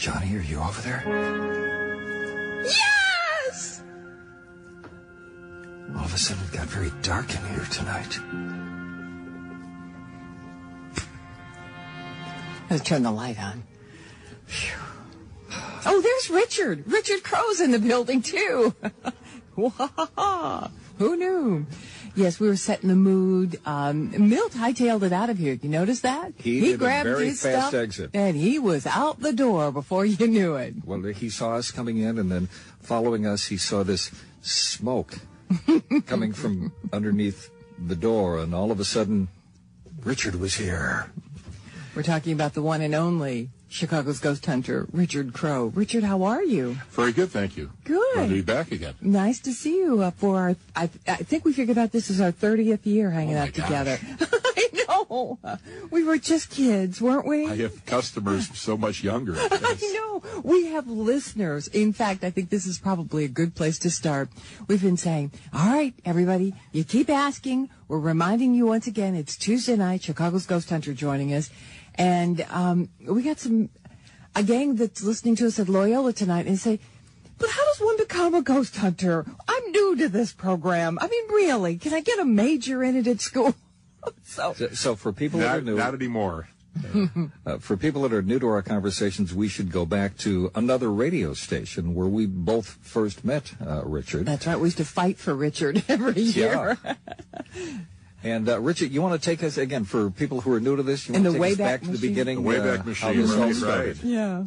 Johnnie, are you over there? Yes! All of a sudden, it got very dark in here tonight. Let's turn the light on. Phew. Oh, there's Richard. Richard Crowe's in the building, too. Who knew? Yes, we were setting the mood. Milt hightailed it out of here. You notice that? He grabbed a very his fast stuff, exit. and he was out the door before you knew it. Well, he saw us coming in, and then following us, he saw this smoke coming from underneath the door, and all of a sudden, Richard was here. We're talking about the one and only Chicago's ghost hunter, Richard Crowe. Richard, how are you? Very good, thank you. Good. Glad to be back again. Nice to see you for our, I think we figured out this is our 30th year hanging out together. I know. We were just kids, weren't we? I have customers so much younger. I know. We have listeners. In fact, I think this is probably a good place to start. We've been saying, all right, everybody, you keep asking. We're reminding you once again, it's Tuesday night, Chicago's Ghost Hunter joining us. And we got a gang that's listening to us at Loyola tonight and say, but how does one become a ghost hunter? I'm new to this program. I mean, really, can I get a major in it at school? So for people that are new, not anymore. For people that are new to our conversations, we should go back to another radio station where we both first met Richard. That's right. We used to fight for Richard every year. Yeah. And, Richard, you want to take us, again, for people who are new to this, you want to take us back to the beginning? The Wayback Machine, how this all started. right. Yeah.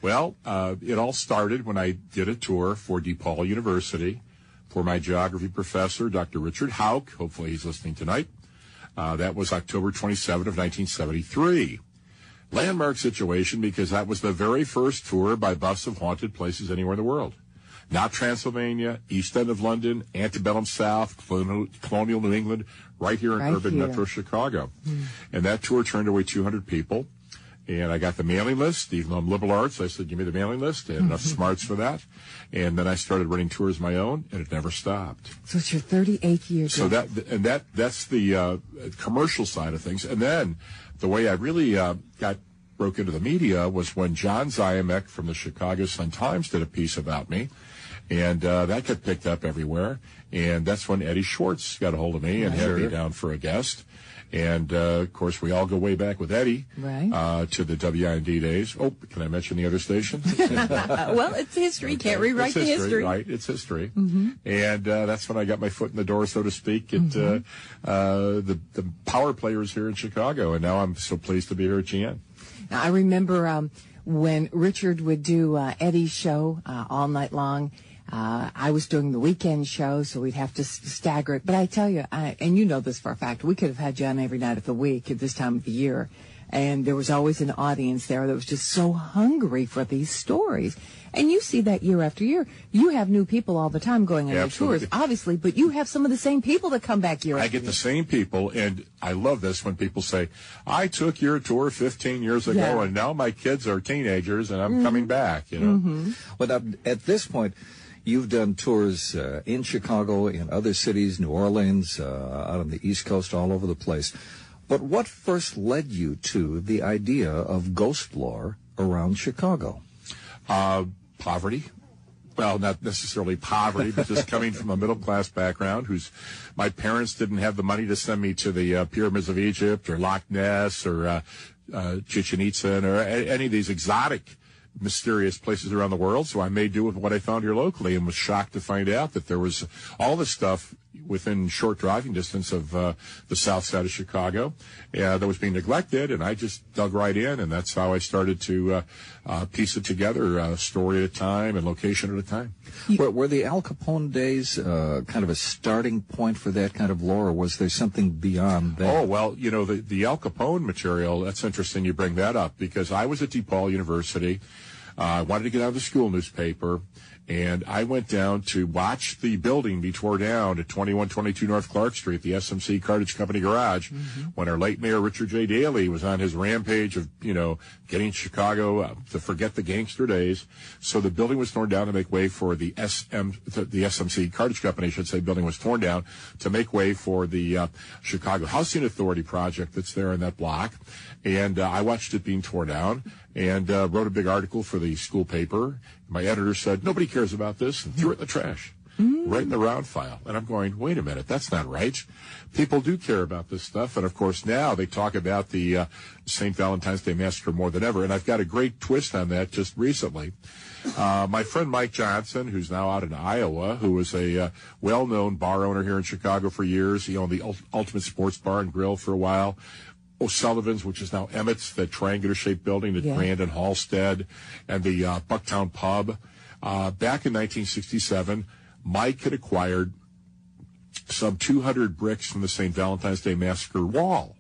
Well, it all started when I did a tour for DePaul University for my geography professor, Dr. Richard Hauk. Hopefully he's listening tonight. That was October 27 of 1973. Landmark situation because that was the very first tour by bus of haunted places anywhere in the world. Not Transylvania, East End of London, Antebellum South, colonial New England, right here in urban metro Chicago. And that tour turned away 200 people. And I got the mailing list, even though I'm liberal arts. I said, give me the mailing list. I had enough smarts for that. And then I started running tours of my own, and it never stopped. So it's your 38th year. So that's the commercial side of things. And then the way I really broke into the media was when John Ziamek from the Chicago Sun-Times did a piece about me. And that got picked up everywhere. And that's when Eddie Schwartz got a hold of me and had me down for a guest. And, of course, we all go way back with Eddie to the WGN-AM days. Oh, can I mention the other station? Well, it's history. Okay. Can't rewrite the history. Right, it's history. And that's when I got my foot in the door, so to speak, at the power players here in Chicago. And now I'm so pleased to be here at GN. Now, I remember when Richard would do Eddie's show all night long. I was doing the weekend show, so we'd have to stagger it. But I tell you, and you know this for a fact, we could have had John every night of the week at this time of the year. And there was always an audience there that was just so hungry for these stories. And you see that year after year. You have new people all the time going on your tours, obviously, but you have some of the same people that come back year after year. I get the same people, and I love this when people say, I took your tour 15 years ago, and now my kids are teenagers, and I'm coming back, you know. But at this point, you've done tours in Chicago, in other cities, New Orleans, out on the East Coast, all over the place. But what first led you to the idea of ghost lore around Chicago? Poverty. Well, not necessarily poverty, but just coming from a middle-class background my parents didn't have the money to send me to the pyramids of Egypt or Loch Ness or Chichen Itza or any of these exotic mysterious places around the world, so I made do with what I found here locally and was shocked to find out that there was all this stuff within short driving distance of the south side of Chicago that was being neglected, and I just dug right in, and that's how I started to piece it together, story at a time and location at a time. Were the Al Capone days kind of a starting point for that kind of lore, or was there something beyond that? Oh, well, you know, the Al Capone material, that's interesting you bring that up, because I was at DePaul University. I wanted to get out of the school newspaper, And I went down to watch the building be torn down at 2122 North Clark Street, the SMC Cartage Company garage, when our late mayor, Richard J. Daley, was on his rampage of, getting Chicago to forget the gangster days. So the building was torn down to make way for the SMC Cartage Company, I should say, building was torn down to make way for the Chicago Housing Authority project that's there in that block. And I watched it being torn down and wrote a big article for the school paper. My editor said, nobody cares about this, and threw it in the trash, right in the round file. And I'm going, wait a minute, that's not right. People do care about this stuff. And, of course, now they talk about the St. Valentine's Day Massacre more than ever. And I've got a great twist on that just recently. My friend Mike Johnson, who's now out in Iowa, who was a well-known bar owner here in Chicago for years. He owned the Ultimate Sports Bar and Grill for a while. O'Sullivan's, which is now Emmett's, that triangular-shaped building at Grand and Halstead, and the Bucktown Pub. Back in 1967, Mike had acquired some 200 bricks from the St. Valentine's Day Massacre wall.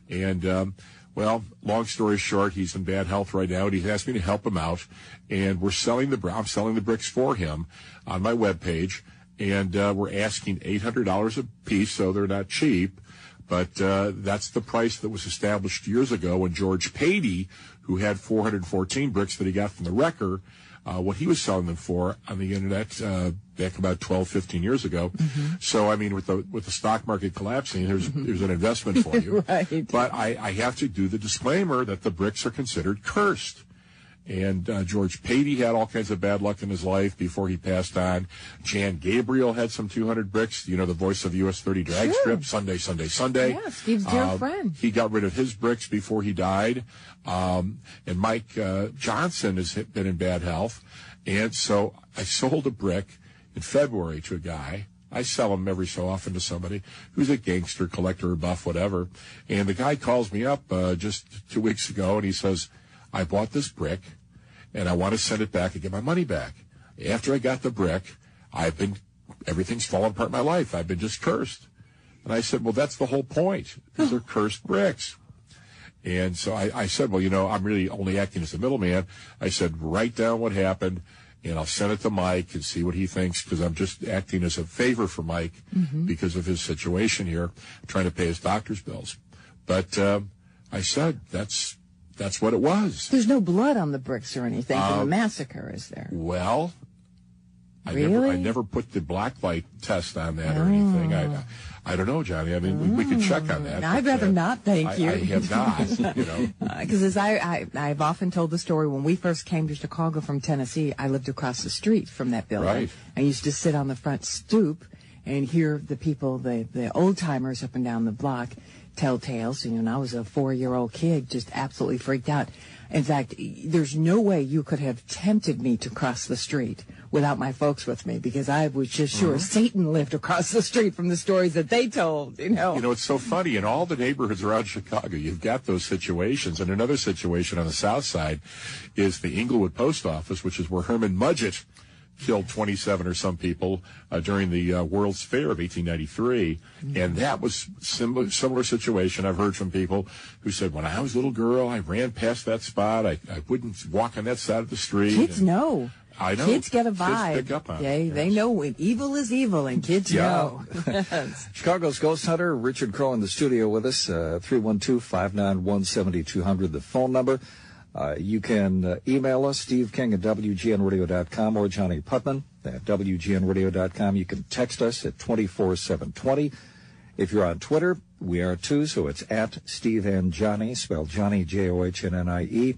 And, long story short, he's in bad health right now, and he asked me to help him out. And I'm selling the bricks for him on my webpage, and we're asking $800 a piece, so they're not cheap. But that's the price that was established years ago when George Patey, who had 414 bricks that he got from the wrecker, what he was selling them for on the internet back about 12, 15 years ago. So, I mean, with the stock market collapsing, there's an investment for you. Right. But I have to do the disclaimer that the bricks are considered cursed. And George Patey had all kinds of bad luck in his life before he passed on. Jan Gabriel had some 200 bricks, the voice of US 30 drag strip, Sunday, Sunday, Sunday. Yeah, Steve's dear friend. He got rid of his bricks before he died. And Mike Johnson has been in bad health. And so I sold a brick in February to a guy. I sell them every so often to somebody who's a gangster, collector, or buff, whatever. And the guy calls me up just 2 weeks ago, and he says, I bought this brick, and I want to send it back and get my money back. After I got the brick, everything's fallen apart in my life. I've been just cursed. And I said, well, that's the whole point. These are cursed bricks. And so I said, well, I'm really only acting as a middleman. I said, write down what happened, and I'll send it to Mike and see what he thinks, because I'm just acting as a favor for Mike because of his situation here, trying to pay his doctor's bills. But I said, that's what it was. There's no blood on the bricks or anything from the massacre, is there? Well, Really? I never put the blacklight test on that or anything. I don't know, Johnny. I mean, we could check on that. I'd rather not, thank you. I have not, Because as I've often told the story, when we first came to Chicago from Tennessee, I lived across the street from that building. Right. I used to sit on the front stoop and hear the people, the old-timers up and down the block, tell tales. And I was a 4-year-old kid, just absolutely freaked out. In fact, there's no way you could have tempted me to cross the street without my folks with me, because I was just sure Satan lived across the street from the stories that they told, It's so funny. In all the neighborhoods around Chicago, you've got those situations. And another situation on the south side is the Inglewood Post Office, which is where Herman Mudgett killed 27 or some people during the World's Fair of 1893. And that was similar situation. I've heard from people who said, when I was a little girl, I ran past that spot. I wouldn't walk on that side of the street. Kids know. I know. Kids get a vibe. Kids pick up on it. They know when evil is evil, and kids know. Chicago's Ghost Hunter, Richard Crowe in the studio with us, 312-591-7200, the phone number. You can email us, Steve King at WGNradio.com, or Johnny Putman at WGNradio.com. You can text us at 24720. If you're on Twitter, we are too, so it's at Steve and Johnny, spelled Johnny, Johnie.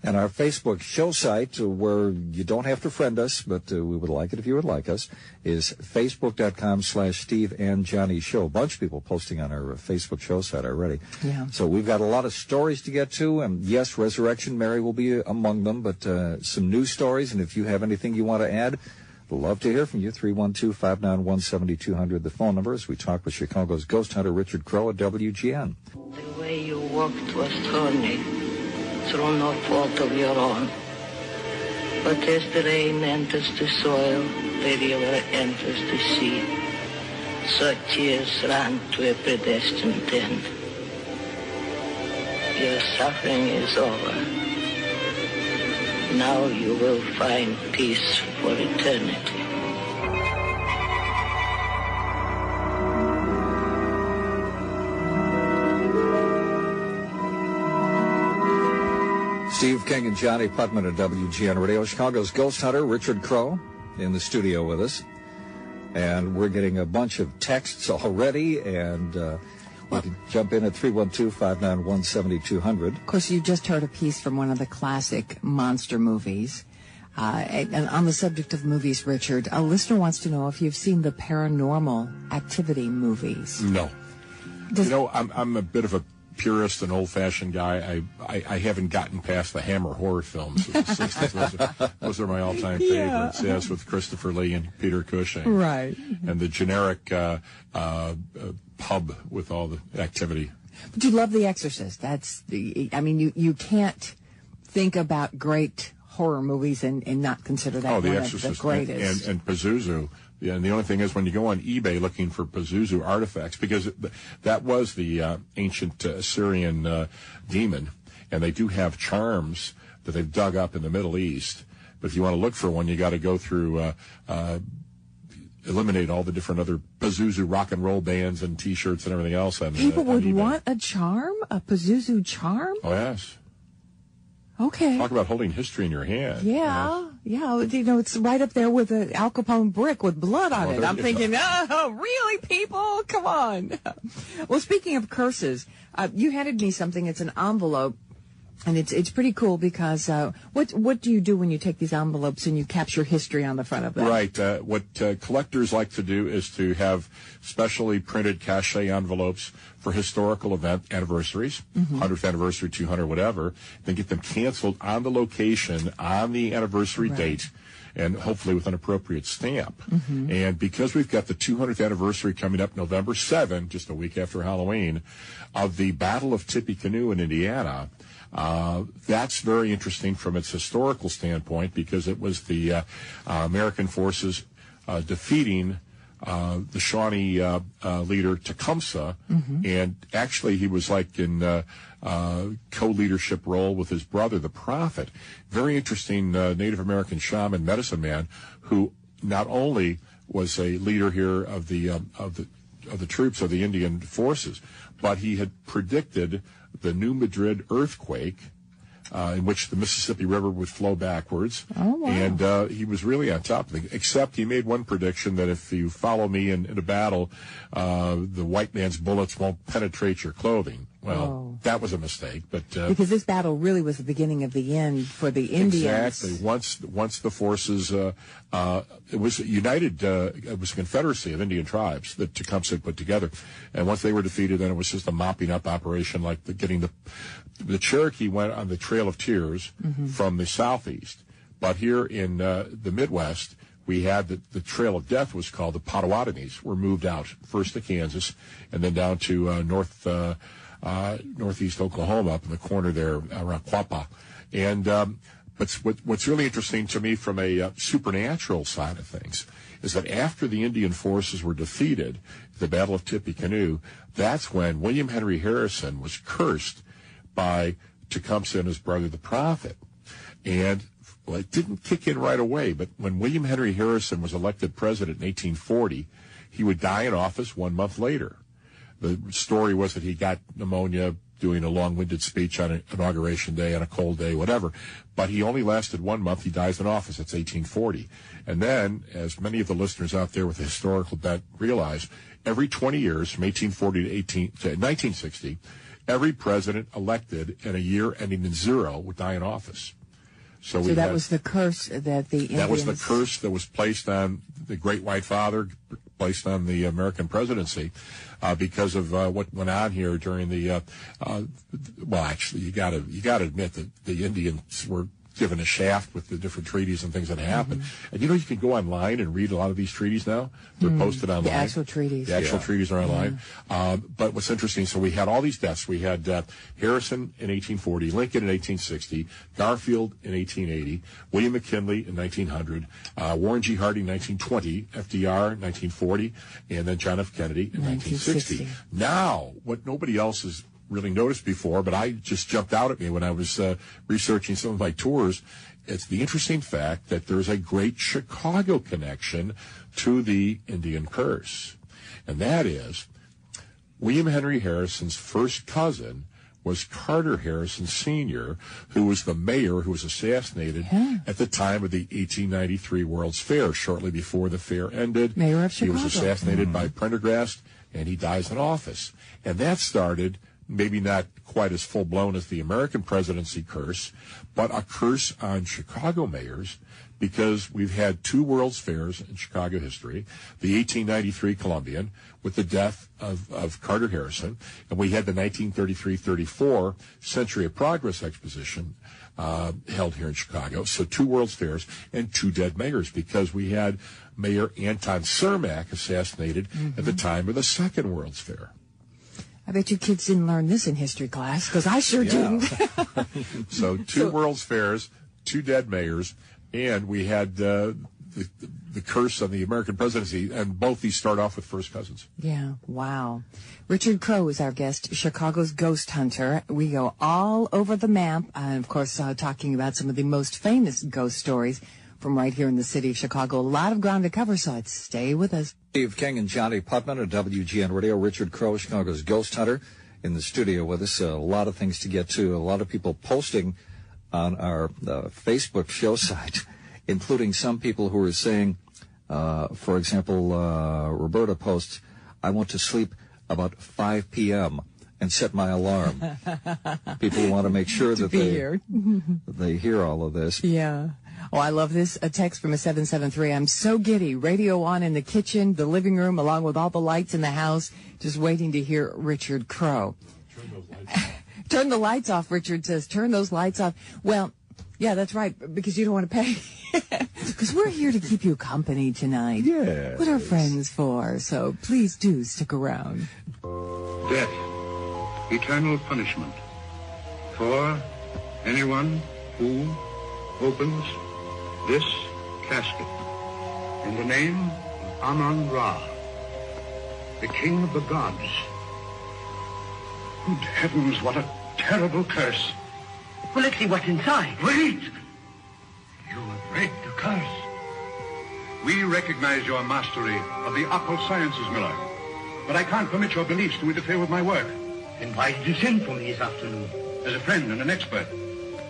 And our Facebook show site, where you don't have to friend us, but we would like it if you would like us, is facebook.com/Steve and Johnny Show. A bunch of people posting on our Facebook show site already. Yeah. So we've got a lot of stories to get to, and yes, Resurrection Mary will be among them, but some news stories, and if you have anything you want to add, we'd love to hear from you. 312-591-7200, the phone number, as we talk with Chicago's Ghost Hunter, Richard Crowe at WGN. The way you walked was thorny, through no fault of your own. But as the rain enters the soil, the river enters the sea. So tears ran to a predestined end. Your suffering is over. Now you will find peace for eternity. Steve King and Johnnie Putman at WGN Radio. Chicago's ghost hunter, Richard Crowe, in the studio with us. And we're getting a bunch of texts already, and you can jump in at 312-591-7200. Of course, you just heard a piece from one of the classic monster movies. And on the subject of movies, Richard, a listener wants to know if you've seen the Paranormal Activity movies. No. I'm a bit of a purist and old-fashioned guy. I haven't gotten past the Hammer horror films of the 60s. Those are my all-time favorites, yes, with Christopher Lee and Peter Cushing. Right. And the generic pub with all the activity. But you love The Exorcist. You can't think about great horror movies and not consider that one of the greatest. And Pazuzu. Yeah, and the only thing is when you go on eBay looking for Pazuzu artifacts, because that was the ancient Assyrian demon, and they do have charms that they've dug up in the Middle East. But if you want to look for one, you got to go through, eliminate all the different other Pazuzu rock and roll bands and T-shirts and everything else. People would want a charm, a Pazuzu charm? Oh, yes. Okay. Talk about holding history in your hand. Yeah. It's right up there with an Al Capone brick with blood on it. I'm thinking, oh, really, people? Come on. Well, speaking of curses, you handed me something. It's an envelope, and it's pretty cool because what do you do when you take these envelopes and you capture history on the front of them? Right. What collectors like to do is to have specially printed cachet envelopes for historical event anniversaries, 100th anniversary, 200, whatever, then get them canceled on the location on the anniversary date, and hopefully with an appropriate stamp. And because we've got the 200th anniversary coming up November 7, just a week after Halloween, of the Battle of Tippecanoe in Indiana, that's very interesting from its historical standpoint because it was the American forces defeating the Shawnee leader Tecumseh, and actually he was like in co-leadership role with his brother, the Prophet. Very interesting Native American shaman, medicine man, who not only was a leader here of the troops of the Indian forces, but he had predicted the New Madrid earthquake, in which the Mississippi River would flow backwards. Oh, wow. And he was really on top of it, except he made one prediction that if you follow me in a battle, the white man's bullets won't penetrate your clothing. Well, that was a mistake. But because this battle really was the beginning of the end for the Indians. Exactly. Once the forces, it was united, it was a confederacy of Indian tribes that Tecumseh put together. And once they were defeated, then it was just a mopping up operation, like getting the Cherokee went on the Trail of Tears from the southeast. But here in the Midwest, we had the Trail of Death was called. The Potawatomis were moved out, first to Kansas and then down to northeast Oklahoma, up in the corner there around Quapaw. And but what's really interesting to me from a supernatural side of things is that after the Indian forces were defeated, the Battle of Tippecanoe, that's when William Henry Harrison was cursed by Tecumseh and his brother, the Prophet. And well, it didn't kick in right away, but when William Henry Harrison was elected president in 1840, he would die in office 1 month later. The story was that he got pneumonia doing a long-winded speech on Inauguration Day, on a cold day, whatever. But he only lasted 1 month. He dies in office. That's 1840. And then, as many of the listeners out there with a historical bent realize, every 20 years, from 1840 to 1960, every president elected in a year ending in 0 would die in office. So that was the curse that the Indians... That was the curse that was placed on the Great White Father, placed on the American presidency, because of what went on here during the... well, actually, you got to admit that the Indians were given a shaft with the different treaties and things that happened. And you can go online and read a lot of these treaties now. They're posted online. The actual treaties. The actual treaties are online. But what's interesting, so we had all these deaths. We had Harrison in 1840, Lincoln in 1860, Garfield in 1880, William McKinley in 1900, Warren G. Harding in 1920, FDR in 1940, and then John F. Kennedy in 1960. Now, what nobody else is really noticed before, but I just jumped out at me when I was researching some of my tours. It's the interesting fact that there's a great Chicago connection to the Indian curse. And that is, William Henry Harrison's first cousin was Carter Harrison Sr., who was the mayor who was assassinated at the time of the 1893 World's Fair, shortly before the fair ended. Mayor of Chicago. He was assassinated by Prendergast, and he dies in office. And that started, maybe not quite as full-blown as the American presidency curse, but a curse on Chicago mayors, because we've had two World's Fairs in Chicago history, the 1893 Columbian with the death of Carter Harrison, and we had the 1933-34 Century of Progress Exposition held here in Chicago. So two World's Fairs and two dead mayors, because we had Mayor Anton Cermak assassinated at the time of the Second World's Fair. I bet you kids didn't learn this in history class, because I sure didn't. So two World's Fairs, two dead mayors, and we had the curse on the American presidency, and both these start off with first cousins. Yeah, wow. Richard Crowe is our guest, Chicago's ghost hunter. We go all over the map, and of course, talking about some of the most famous ghost stories from right here in the city of Chicago. A lot of ground to cover, so I'd stay with us. Steve King and Johnnie Putman at WGN Radio. Richard Crowe, Chicago's ghost hunter, in the studio with us. A lot of things to get to. A lot of people posting on our Facebook show site, including some people who are saying, for example, Roberta posts, I want to sleep about 5 p.m. and set my alarm. People want to make sure that they hear all of this. Yeah. Oh, I love this. A text from a 773. I'm so giddy. Radio on in the kitchen, the living room, along with all the lights in the house, just waiting to hear Richard Crowe. Turn those lights off. Turn the lights off, Richard says. Turn those lights off. Well, yeah, that's right, because you don't want to pay. Because we're here to keep you company tonight. Yeah. What are friends for? So please do stick around. Death, eternal punishment for anyone who opens this casket in the name of Amun-Ra, the king of the gods. Good heavens, what a terrible curse. Well, let's see what's inside. Wait! You have read the curse. We recognize your mastery of the occult sciences, Miller. But I can't permit your beliefs to interfere with my work. Then why did you send for me this afternoon? As a friend and an expert.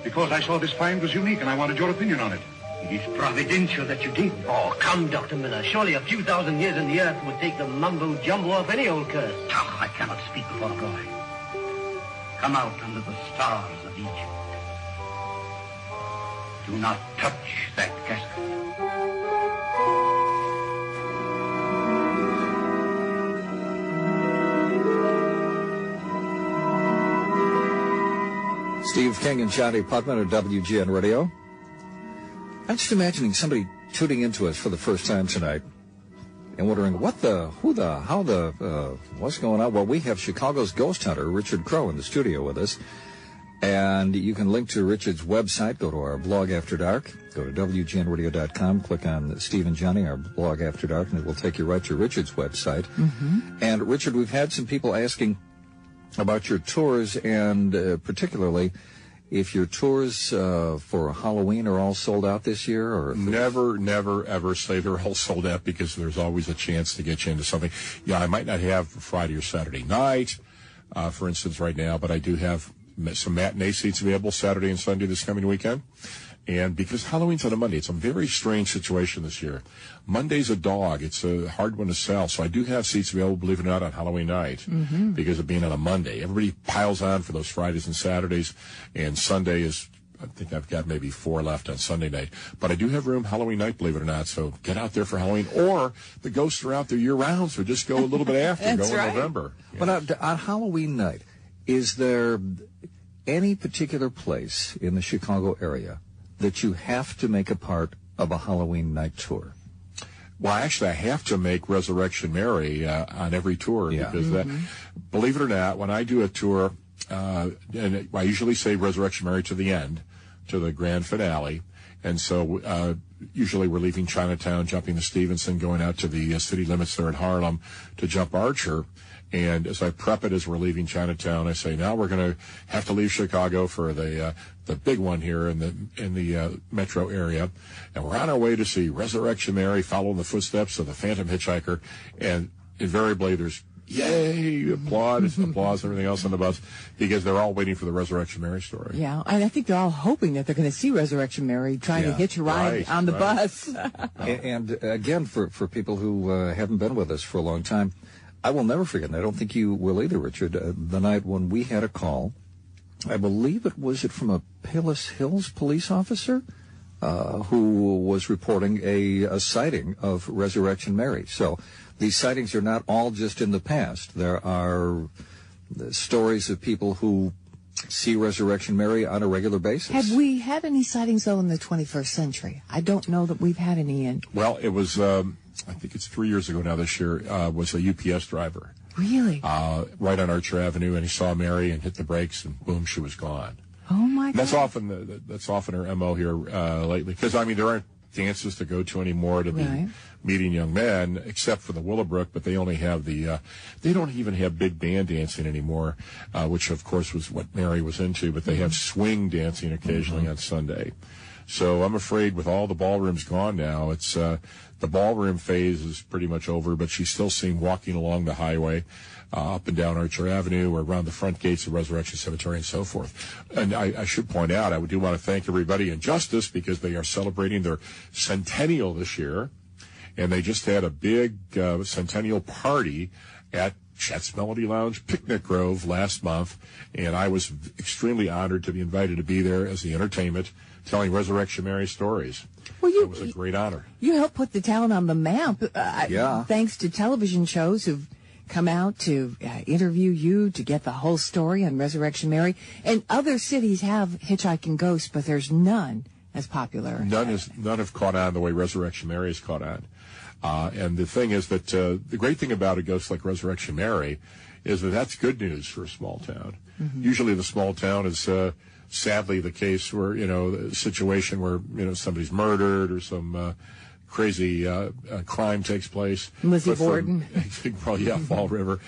Because I saw this find was unique and I wanted your opinion on it. It is providential that you did. Oh, come, Dr. Miller. Surely a few thousand years in the earth would take the mumbo-jumbo of any old curse. Oh, I cannot speak before God. Come out under the stars of Egypt. Do not touch that casket. Steve King and Johnnie Putman at WGN Radio. I'm just imagining somebody tuning into us for the first time tonight and wondering what's going on. Well, we have Chicago's ghost hunter, Richard Crowe, in the studio with us. And you can link to Richard's website. Go to our blog After Dark. Go to WGNradio.com. Click on Steve and Johnnie, our blog After Dark, and it will take you right to Richard's website. Mm-hmm. And, Richard, we've had some people asking about your tours, and particularly if your tours for Halloween are all sold out this year. Or Never, ever say they're all sold out, because there's always a chance to get you into something. Yeah, I might not have Friday or Saturday night, for instance, right now, but I do have some matinee seats available Saturday and Sunday this coming weekend. And because Halloween's on a Monday, it's a very strange situation this year. Monday's a dog. It's a hard one to sell. So I do have seats available, believe it or not, on Halloween night, because of being on a Monday. Everybody piles on for those Fridays and Saturdays, and Sunday is, I think I've got maybe 4 left on Sunday night. But I do have room Halloween night, believe it or not, so get out there for Halloween. Or the ghosts are out there year-round, so just go a little bit after. That's go in right. November. Yeah. But on Halloween night, is there any particular place in the Chicago area that you have to make a part of a Halloween night tour? Well, actually, I have to make Resurrection Mary on every tour, because that, believe it or not, when I do a tour, and I usually say Resurrection Mary to the end, to the grand finale, And so usually we're leaving Chinatown, jumping the Stevenson, going out to the city limits there in Harlem to jump Archer. And as I prep it as we're leaving Chinatown, I say, now we're going to have to leave Chicago for the big one here in the metro area. And we're on our way to see Resurrection Mary, following the footsteps of the Phantom Hitchhiker. And invariably there's yay, applause, and everything else on the bus, because they're all waiting for the Resurrection Mary story. Yeah, and I think they're all hoping that they're going to see Resurrection Mary trying to hitch a ride on the bus. And again, for people who haven't been with us for a long time, I will never forget, and I don't think you will either, Richard, the night when we had a call. I believe it was from a Palos Hills police officer who was reporting a sighting of Resurrection Mary. So these sightings are not all just in the past. There are stories of people who see Resurrection Mary on a regular basis. Have we had any sightings, though, in the 21st century? I don't know that we've had any in. Well, it was, I think it's 3 years ago now this year, was a UPS driver. Really? Right on Archer Avenue, and he saw Mary and hit the brakes, and boom, she was gone. Oh, my God. That's often her MO here lately. Because, I mean, there aren't dances to go to anymore to be meeting young men, except for the Willowbrook, but they only have they don't even have big band dancing anymore, which, of course, was what Mary was into, but they have swing dancing occasionally on Sunday. So I'm afraid with all the ballrooms gone now, it's the ballroom phase is pretty much over, but she's still seen walking along the highway, up and down Archer Avenue or around the front gates of Resurrection Cemetery and so forth. And I should point out, I do want to thank everybody in Justice because they are celebrating their centennial this year. And they just had a big centennial party at Chet's Melody Lounge, Picnic Grove, last month. And I was extremely honored to be invited to be there as the entertainment, telling Resurrection Mary stories. Well, it was a great honor. You helped put the town on the map. Thanks to television shows who've come out to interview you, to get the whole story on Resurrection Mary. And other cities have hitchhiking ghosts, but there's none as popular. None have caught on the way Resurrection Mary has caught on. And the thing is that the great thing about a ghost like Resurrection Mary is that that's good news for a small town. Mm-hmm. Usually the small town is sadly the case where, a situation where, somebody's murdered or some crazy crime takes place. Lizzie Borden. Fall River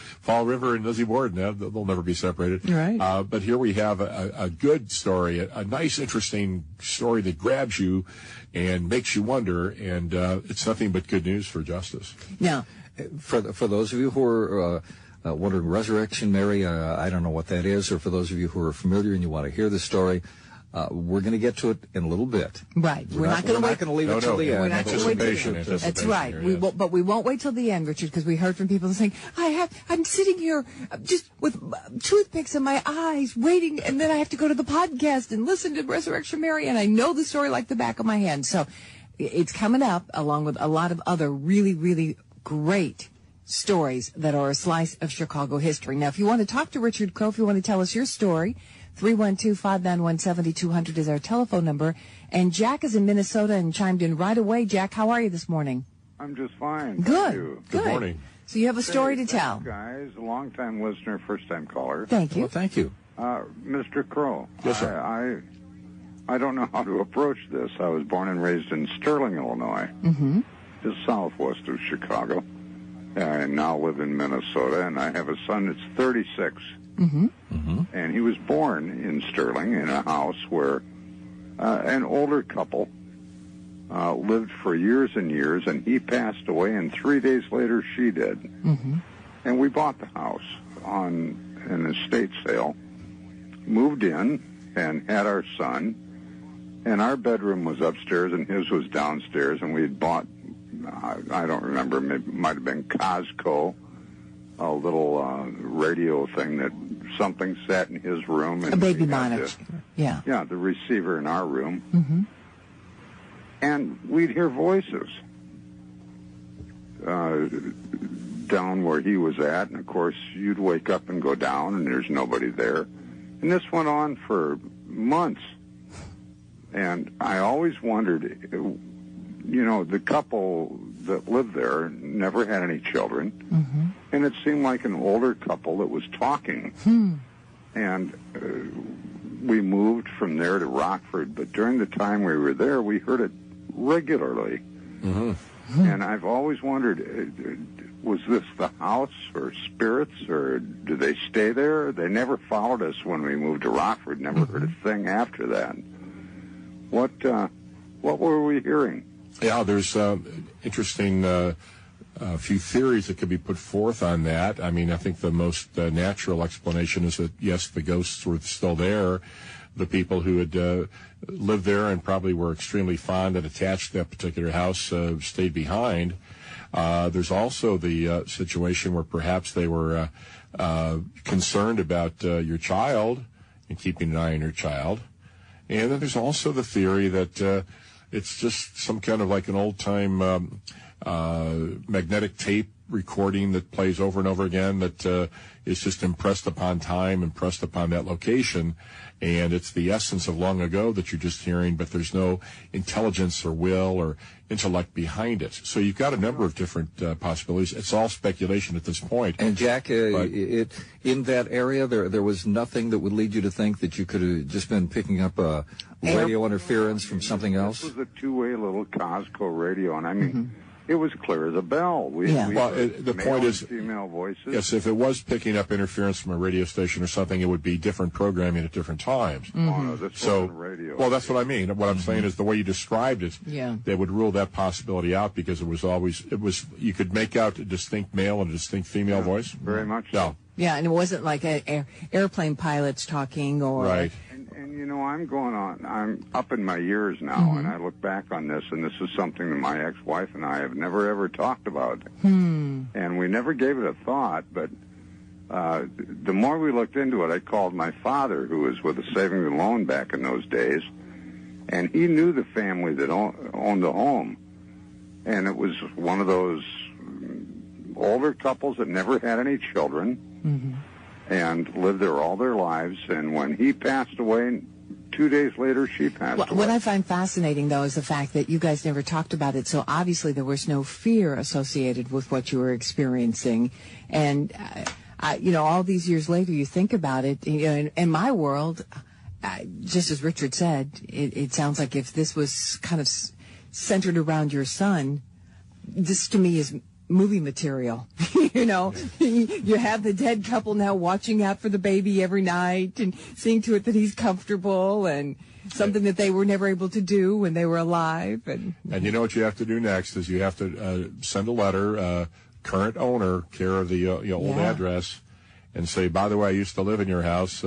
and Lizzie Borden, they'll never be separated. Right. But here we have a good story, a nice, interesting story that grabs you and makes you wonder, and it's nothing but good news for Justice. Now, for those of you who are wondering, Resurrection Mary, I don't know what that is, or for those of you who are familiar and you want to hear the story, we're going to get to it in a little bit. Right. We're not going to leave it till the end. We're not going to wait till the end. That's right. But we won't wait till the end, Richard, because we heard from people saying, I'm sitting here just with toothpicks in my eyes waiting, and then I have to go to the podcast and listen to Resurrection Mary, and I know the story like the back of my hand. So it's coming up along with a lot of other really, really great stories that are a slice of Chicago history. Now, if you want to talk to Richard Crowe, if you want to tell us your story, 312-591-7200 is our telephone number. And Jack is in Minnesota and chimed in right away. Jack, how are you this morning? I'm just fine. Good. Thank you. Good morning. So you have a story to tell. Guys, a long-time listener, first-time caller. Thank you. Well, thank you. Mr. Crowe. Yes, sir. I don't know how to approach this. I was born and raised in Sterling, Illinois, just southwest of Chicago. I now live in Minnesota, and I have a son that's 36. And he was born in Sterling in a house where an older couple lived for years and years, and he passed away, and 3 days later she did. And we bought the house on an estate sale, moved in, and had our son, and our bedroom was upstairs and his was downstairs, and we had bought, I don't remember, it might have been Costco, a little radio thing that something sat in his room. And a baby monitor. Yeah, the receiver in our room. And we'd hear voices down where he was at, and of course you'd wake up and go down and there's nobody there. And this went on for months. And I always wondered, the couple that lived there never had any children, and it seemed like an older couple that was talking. And we moved from there to Rockford, but during the time we were there, we heard it regularly. Mm-hmm. And I've always wondered, was this the house or spirits, or do they stay there? They never followed us when we moved to Rockford, never heard a thing after that. What were we hearing? Yeah, there's interesting few theories that could be put forth on that. I mean, I think the most natural explanation is that, yes, the ghosts were still there. The people who had lived there and probably were extremely fond and attached to that particular house stayed behind. There's also the situation where perhaps they were concerned about your child and keeping an eye on your child. And then there's also the theory that it's just some kind of like an old-time magnetic tape recording that plays over and over again that is just impressed upon time, impressed upon that location. And it's the essence of long ago that you're just hearing, but there's no intelligence or will or intellect behind it. So you've got a number of different possibilities. It's all speculation at this point. And Jack, in that area, there was nothing that would lead you to think that you could have just been picking up radio interference from something else? This was a two-way little Costco radio, and I mean, it was clear as a bell. The point is, female voices. Yes, if it was picking up interference from a radio station or something, it would be different programming at different times. Oh, no, this wasn't radio. Well, that's what I mean. What I'm saying is the way you described it, they would rule that possibility out because it was you could make out a distinct male and a distinct female voice. Very much so. No. Yeah, and it wasn't like airplane pilots talking or... Right. And you know, I'm up in my years now, and I look back on this, and this is something that my ex-wife and I have never, ever talked about. And we never gave it a thought, but the more we looked into it, I called my father, who was with the Savings and Loan back in those days, and he knew the family that owned the home. And it was one of those older couples that never had any children. And lived there all their lives. And when he passed away, 2 days later, she passed away. What I find fascinating, though, is the fact that you guys never talked about it. So obviously there was no fear associated with what you were experiencing. And, all these years later, you think about it. In my world, just as Richard said, it sounds like if this was kind of centered around your son, this to me is movie material. You have the dead couple now watching out for the baby every night and seeing to it that he's comfortable, and something that they were never able to do when they were alive. And you know what you have to do next is you have to send a letter, current owner, care of the old address, and say, by the way, I used to live in your house.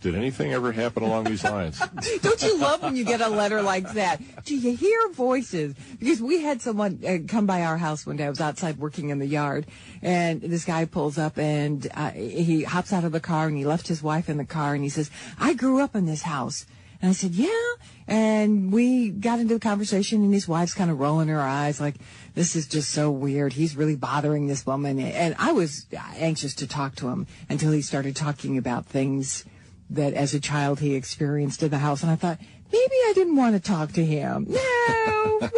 Did anything ever happen along these lines? Don't you love when you get a letter like that? Do you hear voices? Because we had someone come by our house one day. I was outside working in the yard, and this guy pulls up, and he hops out of the car, and he left his wife in the car, and he says, I grew up in this house. And I said, yeah. And we got into a conversation, and his wife's kind of rolling her eyes like, this is just so weird. He's really bothering this woman. And I was anxious to talk to him until he started talking about things that as a child he experienced in the house. And I thought, maybe I didn't want to talk to him. No,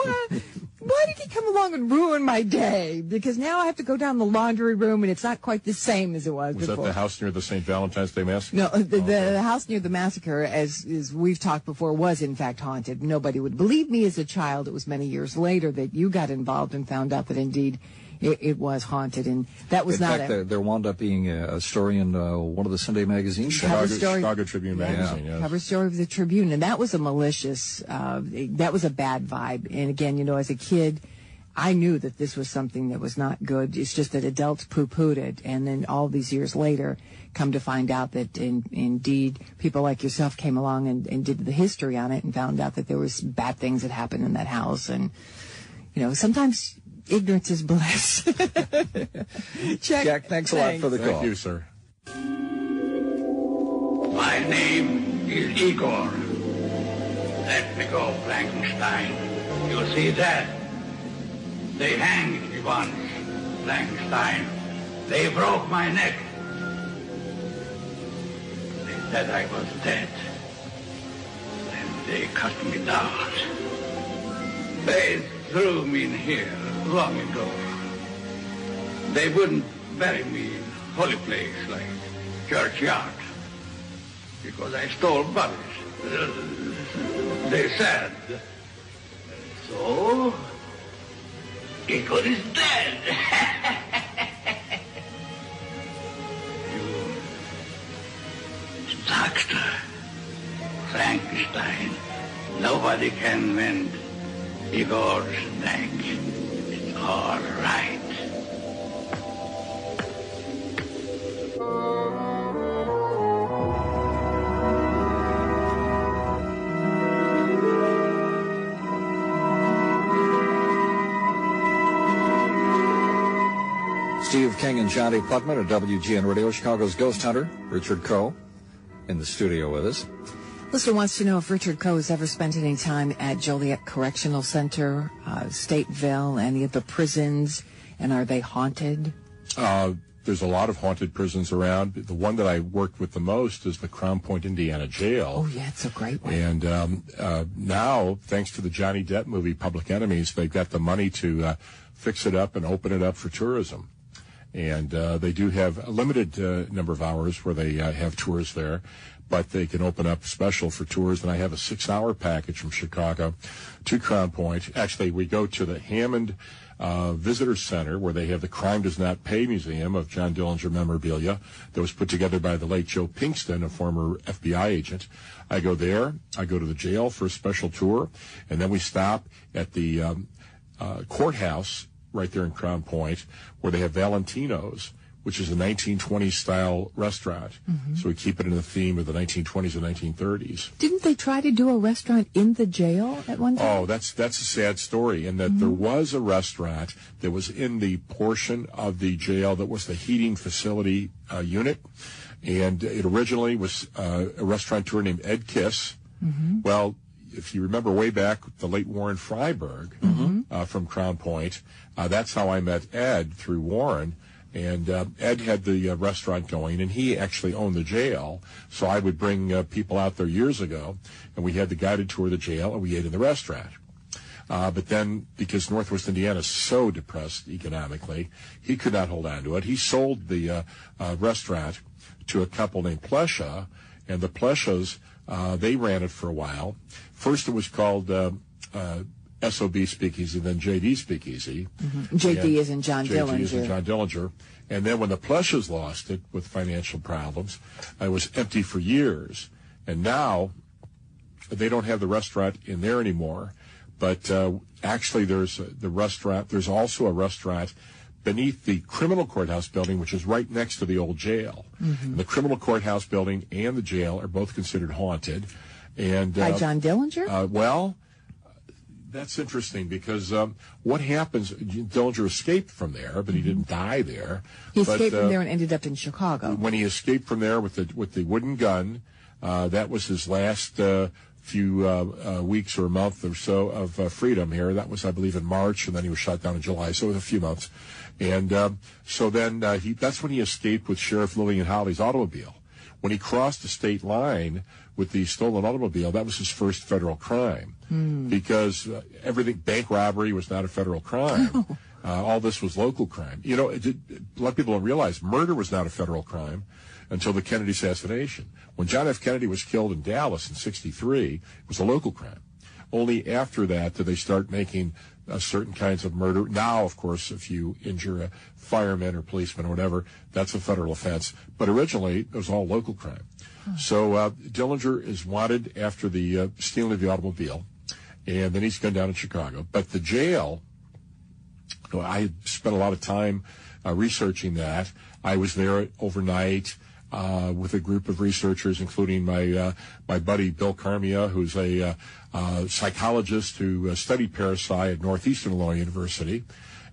why did he come along and ruin my day? Because now I have to go down the laundry room, and it's not quite the same as it was before. Was that the house near the St. Valentine's Day Massacre? No, the house near the massacre, as we've talked before, was in fact haunted. Nobody would believe me as a child. It was many years later that you got involved and found out that indeed it was haunted, and that was not. In fact, there wound up being a story in one of the Sunday magazines. Chicago Tribune magazine. Yes. Cover story of the Tribune, and that was a malicious. That was a bad vibe. And again, as a kid, I knew that this was something that was not good. It's just that adults poo-pooed it, and then all these years later, come to find out that indeed people like yourself came along and did the history on it and found out that there was bad things that happened in that house, and sometimes ignorance is bliss. Jack, thanks a lot for the call. Thank you, sir. My name is Igor. Let me go, Frankenstein. You see that? They hanged me once, Frankenstein. They broke my neck. They said I was dead. And they cut me down. They threw me in here long ago. They wouldn't bury me in holy place like churchyard. because I stole bodies. They said. So, Igor is dead. You, Dr. Frankenstein, nobody can mend Igor's neck. It's all right. Steve King and Johnnie Putman at WGN Radio, Chicago's Ghost Hunter, Richard Crowe, in the studio with us. Listener wants to know if Richard Crowe has ever spent any time at Joliet Correctional Center, Stateville, any of the prisons, and are they haunted? There's a lot of haunted prisons around. The one that I worked with the most is the Crown Point, Indiana jail. Oh, yeah, it's a great one. And now, thanks to the Johnny Depp movie, Public Enemies, they've got the money to fix it up and open it up for tourism. And they do have a limited number of hours where they have tours there, but they can open up special for tours. And I have a 6-hour package from Chicago to Crown Point. Actually, we go to the Hammond Visitor Center, where they have the Crime Does Not Pay Museum of John Dillinger memorabilia that was put together by the late Joe Pinkston, a former FBI agent. I go there. I go to the jail for a special tour, and then we stop at the courthouse right there in Crown Point, where they have Valentino's, which is a 1920s style restaurant. Mm-hmm. So we keep it in the theme of the 1920s and 1930s. Didn't they try to do a restaurant in the jail at one time? Oh, that's a sad story, in that there was a restaurant that was in the portion of the jail that was the heating facility unit, and it originally was a restaurateur named Ed Kiss. Mm-hmm. Well, if you remember way back, the late Warren Freiberg from Crown Point, that's how I met Ed, through Warren. And Ed had the restaurant going, and he actually owned the jail. So I would bring people out there years ago, and we had the guided tour of the jail, and we ate in the restaurant. But then, because Northwest Indiana is so depressed economically, he could not hold on to it. He sold the restaurant to a couple named Plesha, and the Pleshas, they ran it for a while. First it was called SOB Speakeasy, then JD Speakeasy. Mm-hmm. JD is in John Dillinger. JD is in John Dillinger. And then when the Pleshas lost it with financial problems, it was empty for years. And now they don't have the restaurant in there anymore. But actually there's also a restaurant beneath the criminal courthouse building, which is right next to the old jail. Mm-hmm. The criminal courthouse building and the jail are both considered haunted. And by John Dillinger? Well, that's interesting, because what happens, Dillinger escaped from there, but he didn't die there. He escaped from there and ended up in Chicago. When he escaped from there with the wooden gun, that was his last few weeks or a month or so of freedom here. That was, I believe, in March, and then he was shot down in July, so it was a few months. And so then that's when he escaped with Sheriff Lillian Howley's automobile. When he crossed the state line with the stolen automobile, that was his first federal crime, because bank robbery was not a federal crime. All this was local crime. You know, a lot of people don't realize murder was not a federal crime until the Kennedy assassination. When John F. Kennedy was killed in Dallas in '63, it was a local crime. Only after that did they start making certain kinds of murder. Now, of course, if you injure a fireman or policeman or whatever, that's a federal offense. But originally, it was all local crime. So Dillinger is wanted after the stealing of the automobile, and then he's gone down in Chicago. But the jail, I spent a lot of time researching that. I was there overnight with a group of researchers, including my buddy Bill Carmia, who's a psychologist who studied parapsy at Northeastern Illinois University,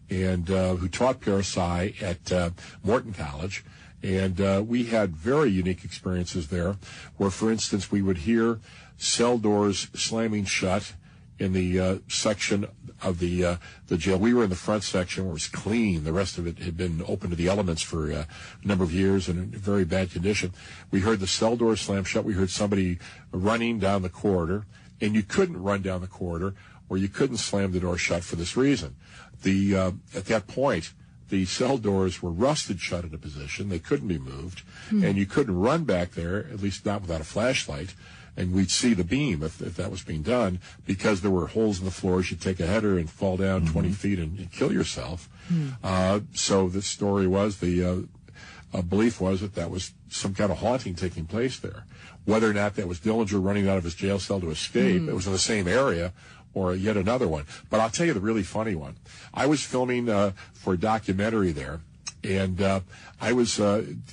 and who taught parapsy at Morton College. And we had very unique experiences there, where, for instance, we would hear cell doors slamming shut in the section of the jail. We were in the front section where it was clean. The rest of it had been open to the elements for a number of years and in very bad condition. We heard the cell doors slam shut. We heard somebody running down the corridor, and you couldn't run down the corridor, or you couldn't slam the door shut for this reason. At that point, the cell doors were rusted shut in a position. They couldn't be moved, and you couldn't run back there, at least not without a flashlight, and we'd see the beam if that was being done, because there were holes in the floors. You'd take a header and fall down 20 feet and kill yourself. So the story was, the belief was that was some kind of haunting taking place there. Whether or not that was Dillinger running out of his jail cell to escape, it was in the same area, or yet another one. But I'll tell you the really funny one. I was filming for a documentary there, and I was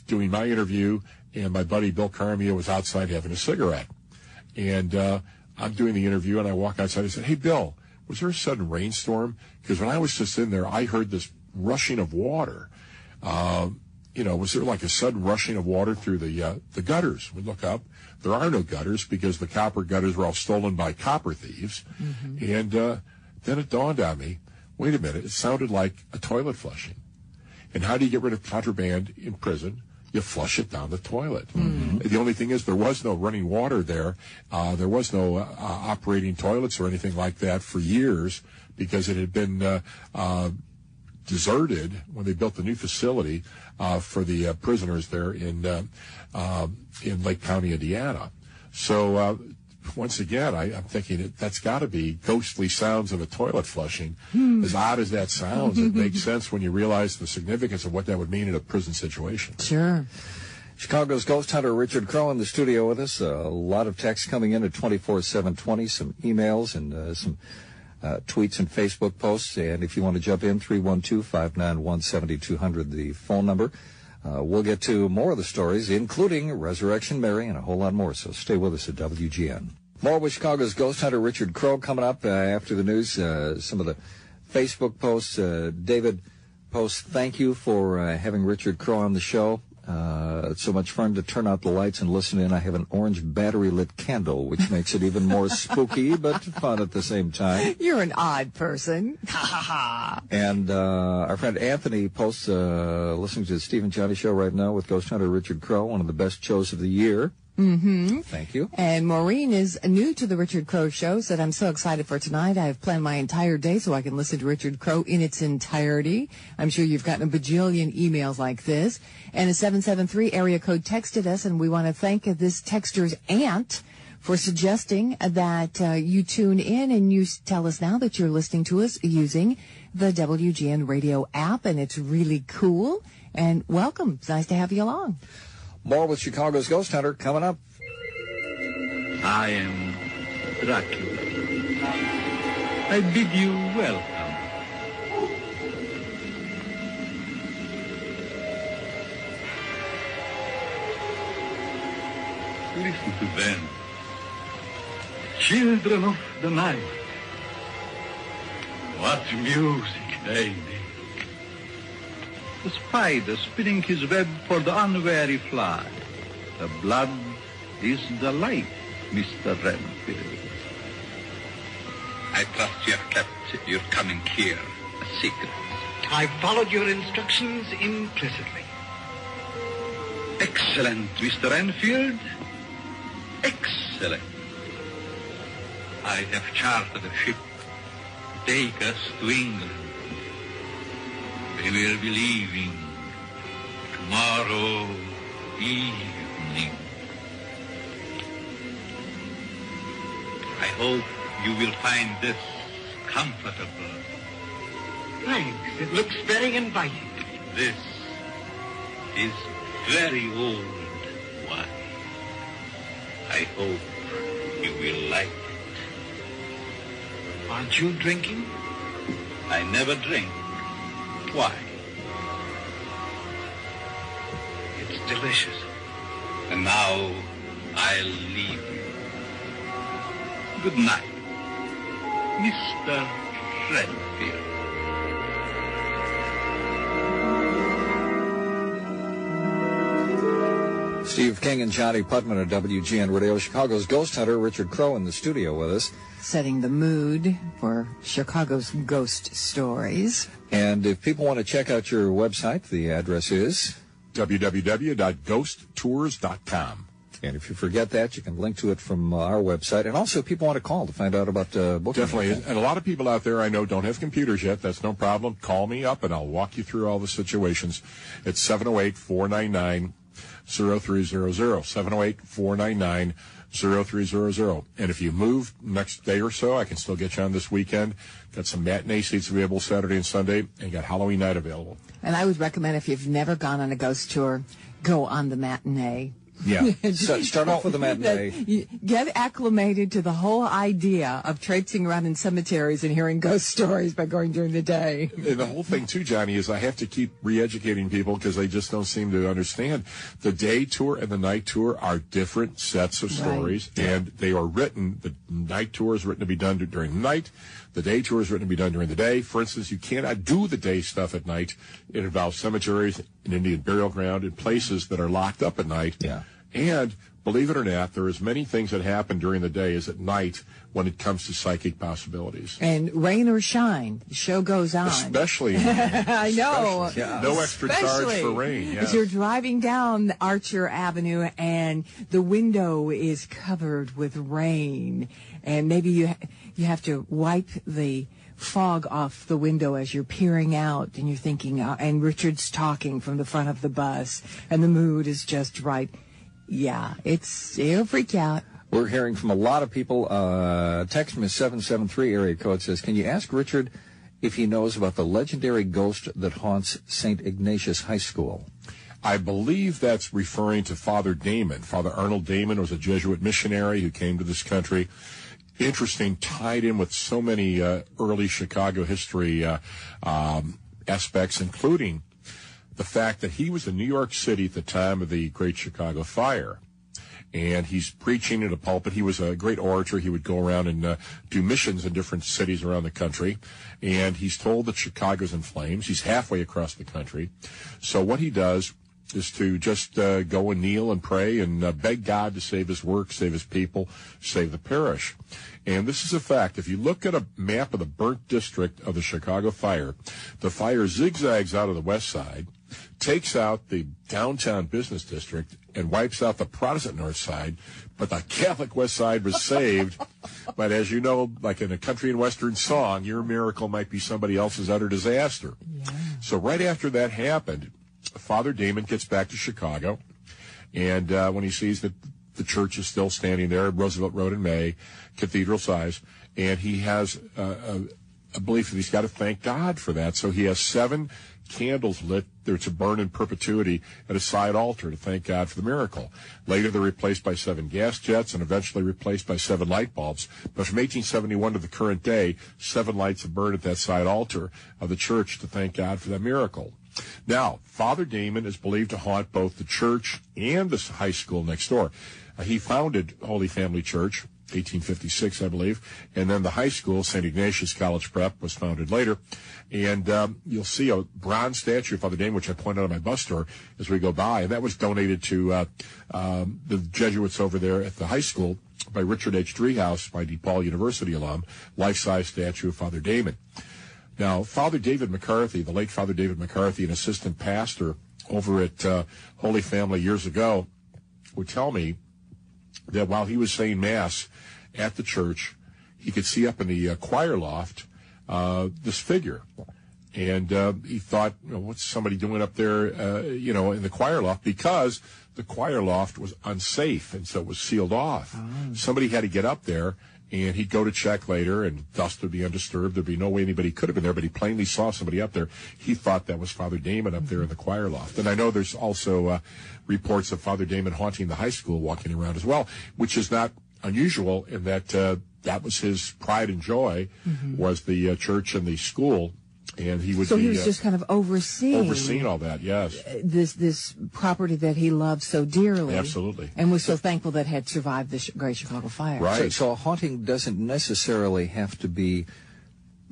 doing my interview, and my buddy Bill Carmia was outside having a cigarette. And I'm doing the interview, and I walk outside and said, "Hey, Bill, was there a sudden rainstorm? Because when I was just in there, I heard this rushing of water. Was there like a sudden rushing of water through the gutters?" We look up. There are no gutters, because the copper gutters were all stolen by copper thieves. And then it dawned on me, wait a minute, it sounded like a toilet flushing. And how do you get rid of contraband in prison? You flush it down the toilet. The only thing is, there was no running water there. There was no operating toilets or anything like that for years, because it had been deserted when they built the new facility for the prisoners there in Lake County, Indiana. So once again, I'm thinking that's got to be ghostly sounds of a toilet flushing. As odd as that sounds, it makes sense when you realize the significance of what that would mean in a prison situation. Sure. Chicago's ghost hunter Richard Crowe in the studio with us. A lot of texts coming in at 24/720, some emails and some tweets and Facebook posts. And if you want to jump in, 312-591-7200, the phone number. We'll get to more of the stories, including Resurrection Mary and a whole lot more. So stay with us at WGN. More with Chicago's ghost hunter Richard Crowe coming up after the news. Some of the Facebook posts. David posts, "Thank you for having Richard Crowe on the show. It's so much fun to turn out the lights and listen in. I have an orange battery-lit candle, which makes it even more spooky, but fun at the same time." You're an odd person. Ha ha ha. And our friend Anthony posts, listening to the Steve and Johnnie show right now with ghost hunter Richard Crowe, one of the best shows of the year. Thank you. And Maureen is new to the Richard Crowe show, said, "I'm so excited for tonight. I have planned my entire day so I can listen to Richard Crowe in its entirety." I'm sure you've gotten a bajillion emails like this. And a 773 area code texted us, and we want to thank this texter's aunt for suggesting that you tune in, and you tell us now that you're listening to us using the WGN radio app, and it's really cool. And welcome. It's nice to have you along. More with Chicago's ghost hunter coming up. I am Dracula. I bid you welcome. Listen to them. Children of the night. What music they make. The spider spinning his web for the unwary fly. The blood is the light, Mr. Renfield. I trust you have kept your coming here a secret. I followed your instructions implicitly. Excellent, Mr. Renfield. Excellent. I have chartered a ship to take us to England. We will be leaving tomorrow evening. I hope you will find this comfortable. Thanks. It looks very inviting. This is very old wine. I hope you will like it. Aren't you drinking? I never drink. Why? It's delicious. And now I'll leave you. Good night, Mr. Renfield. Steve King and Johnnie Putman at WGN Radio. Chicago's ghost hunter Richard Crowe in the studio with us. Setting the mood for Chicago's ghost stories. And if people want to check out your website, the address is www.ghosttours.com. And if you forget that, you can link to it from our website. And also, people want to call to find out about booking. Definitely. And a lot of people out there I know don't have computers yet. That's no problem. Call me up, and I'll walk you through all the situations. It's 708-499-0300. 708-499-0300. And if you move next day or so, I can still get you on this weekend. Got some matinee seats available Saturday and Sunday, and got Halloween night available. And I would recommend, if you've never gone on a ghost tour, go on the matinee. Yeah. So start off with the matinee. Get acclimated to the whole idea of traipsing around in cemeteries and hearing ghost stories by going during the day. And the whole thing, too, Johnny, is I have to keep re-educating people because they just don't seem to understand. The day tour and the night tour are different sets of stories, right. And they are written. The night tour is written to be done during the night. The day tour is written to be done during the day. For instance, you cannot do the day stuff at night. It involves cemeteries, an Indian burial ground, and places that are locked up at night. Yeah. And believe it or not, there are as many things that happen during the day as at night when it comes to psychic possibilities. And rain or shine, the show goes on. Especially. I know. Yeah. No extra charge for rain. Yes. As you're driving down Archer Avenue and the window is covered with rain, and maybe you have to wipe the fog off the window as you're peering out, and you're thinking, and Richard's talking from the front of the bus, and the mood is just right. Yeah, it'll freak you out. We're hearing from a lot of people. Text from his 773 area code says, can you ask Richard if he knows about the legendary ghost that haunts St. Ignatius High School? I believe that's referring to Father Damon. Father Arnold Damon was a Jesuit missionary who came to this country. Interesting, tied in with so many early Chicago history aspects, including the fact that he was in New York City at the time of the Great Chicago Fire. And he's preaching in a pulpit. He was a great orator. He would go around and do missions in different cities around the country. And he's told that Chicago's in flames. He's halfway across the country. So what he does is to just go and kneel and pray and beg God to save his work, save his people, save the parish. And this is a fact. If you look at a map of the burnt district of the Chicago fire, the fire zigzags out of the west side, takes out the downtown business district, and wipes out the Protestant north side, but the Catholic west side was saved. But as you know, like in a country and western song, your miracle might be somebody else's utter disaster. Yeah. So right after that happened, Father Damon gets back to Chicago, and when he sees that the church is still standing there, Roosevelt Road in May, cathedral size, and he has a belief that he's got to thank God for that. So he has 7 candles lit there to burn in perpetuity at a side altar to thank God for the miracle. Later, they're replaced by 7 gas jets and eventually replaced by 7 light bulbs. But from 1871 to the current day, 7 lights have burned at that side altar of the church to thank God for that miracle. Now, Father Damon is believed to haunt both the church and the high school next door. He founded Holy Family Church, 1856, I believe, and then the high school, St. Ignatius College Prep, was founded later. And you'll see a bronze statue of Father Damon, which I pointed out on my bus tour as we go by, and that was donated to the Jesuits over there at the high school by Richard H. Driehaus, my DePaul University alum, life-size statue of Father Damon. Now, Father David McCarthy, the late Father David McCarthy, an assistant pastor over at Holy Family years ago, would tell me that while he was saying Mass at the church, he could see up in the choir loft this figure. And he thought, what's somebody doing up there, in the choir loft? Because the choir loft was unsafe, and so it was sealed off. Oh. Somebody had to get up there, and he'd go to check later, and dust would be undisturbed. There'd be no way anybody could have been there, but he plainly saw somebody up there. He thought that was Father Damon up there in the choir loft. And I know there's also reports of Father Damon haunting the high school, walking around as well, which is not unusual in that that was his pride and joy, was the church and the school. And he would so he was just kind of overseeing all that, yes. This property that he loved so dearly. Absolutely. And was so thankful that had survived the Great Chicago Fire. Right. So haunting doesn't necessarily have to be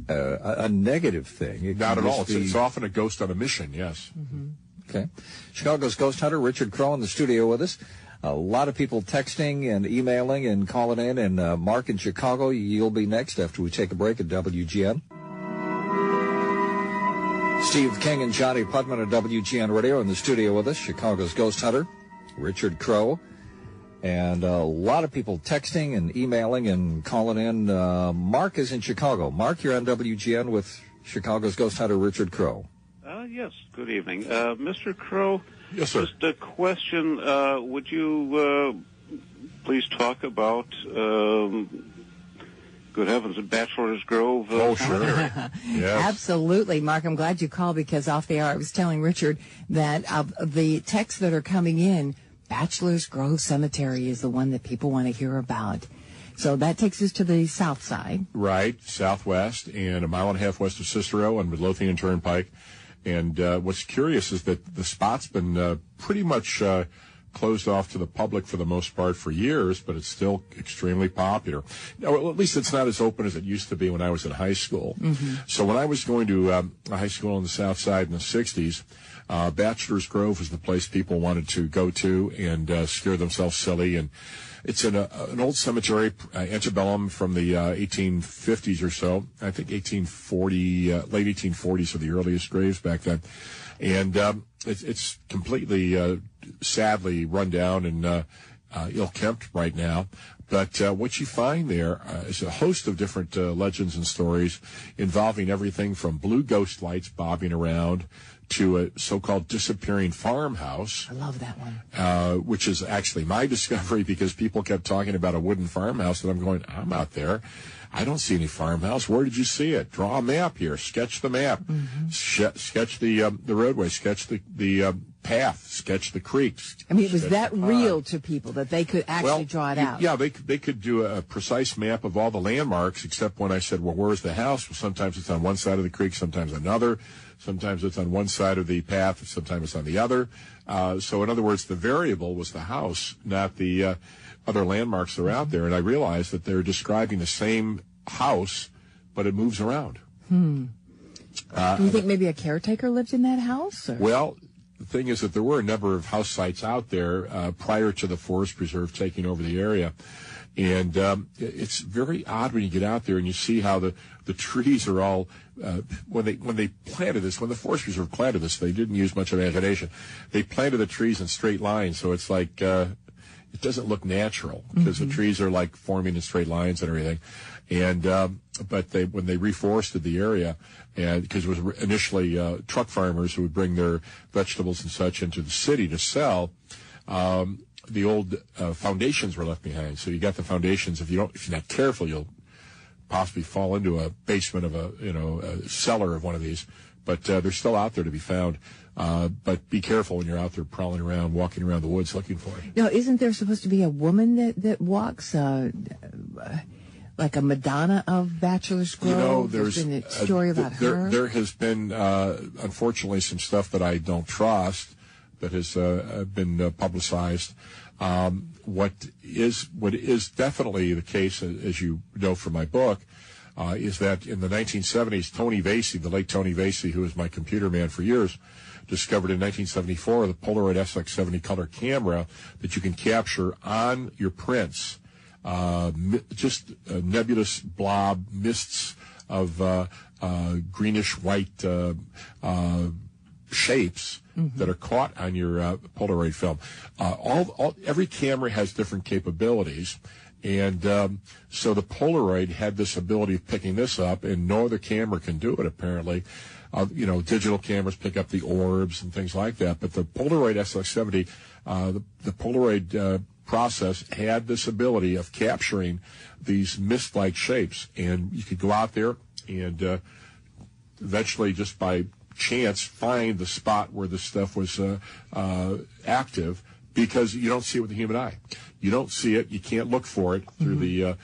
a negative thing. Not at all. It's often a ghost on a mission, yes. Mm-hmm. Okay. Chicago's ghost hunter, Richard Crowe, in the studio with us. A lot of people texting and emailing and calling in. And Mark in Chicago, you'll be next after we take a break at WGN. Steve King and Johnny Putman at WGN Radio in the studio with us. Chicago's ghost hunter, Richard Crowe. And a lot of people texting and emailing and calling in. Mark is in Chicago. Mark, you're on WGN with Chicago's Ghost Hunter, Richard Crowe. Yes, good evening. Mr. Crowe, Yes, sir. just a question. Would you please talk about, good heavens, Bachelor's Grove? Sure. Yes. Absolutely, Mark. I'm glad you called, because off the air I was telling Richard that of the texts that are coming in, Bachelor's Grove Cemetery is the one that people want to hear about. So that takes us to the south side. Right, southwest, and a mile and a half west of Cicero on Midlothian Turnpike. And what's curious is that the spot's been pretty much closed off to the public for the most part for years, but it's still extremely popular. Well, at least it's not as open as it used to be when I was in high school. Mm-hmm. So when I was going to a high school on the south side in the 60s, Bachelor's Grove was the place people wanted to go to and scare themselves silly. And it's in an old cemetery, antebellum, from the 1850s or so. I think 1840, late 1840s are the earliest graves back then. And it's completely, sadly, run down and ill-kept right now. But what you find there is a host of different legends and stories involving everything from blue ghost lights bobbing around to a so-called disappearing farmhouse. I love that one. Which is actually my discovery, because people kept talking about a wooden farmhouse, and I'm going, I'm out there. I don't see any farmhouse. Where did you see it? Draw a map here. Sketch the map. Mm-hmm. Sketch the roadway. Sketch the path. Sketch the creeks. I mean, it was that real to people that they could actually draw it out. Yeah, they could do a precise map of all the landmarks, except when I said, well, where's the house? Well, sometimes it's on one side of the creek, sometimes another. Sometimes it's on one side of the path, sometimes it's on the other. So in other words, the variable was the house, not the other landmarks that are out there. And I realized that they're describing the same house, but it moves around. Do you think maybe a caretaker lived in that house? Or? Well, the thing is that there were a number of house sites out there prior to the Forest Preserve taking over the area. And it's very odd when you get out there and you see how the trees are all, when they planted this, when the Forest Preserve planted this, they didn't use much imagination. They planted the trees in straight lines, so it's like, it doesn't look natural, because the trees are like forming in straight lines and everything. And, but when they reforested the area, and because it was initially truck farmers who would bring their vegetables and such into the city to sell, the old foundations were left behind. So you got the foundations. If you're not careful, you'll possibly fall into a basement of a cellar of one of these. But they're still out there to be found. But be careful when you're out there prowling around, walking around the woods looking for it. Now, isn't there supposed to be a woman that walks, like a Madonna of Bachelor's Grove? There's been a story about her. There has been, unfortunately, some stuff that I don't trust that has been publicized. What is definitely the case, as you know from my book, is that in the 1970s, Tony Vasey, the late Tony Vasey, who was my computer man for years, discovered in 1974 the Polaroid SX70 color camera that you can capture on your prints just nebulous blob mists of greenish white shapes that are caught on your Polaroid film. Every camera has different capabilities, and so the Polaroid had this ability of picking this up, and no other camera can do it apparently. Digital cameras pick up the orbs and things like that, but the Polaroid SX70, the Polaroid process had this ability of capturing these mist-like shapes, and you could go out there and eventually, just by chance, find the spot where the stuff was active, because you don't see it with the human eye. You don't see it. You can't look for it through the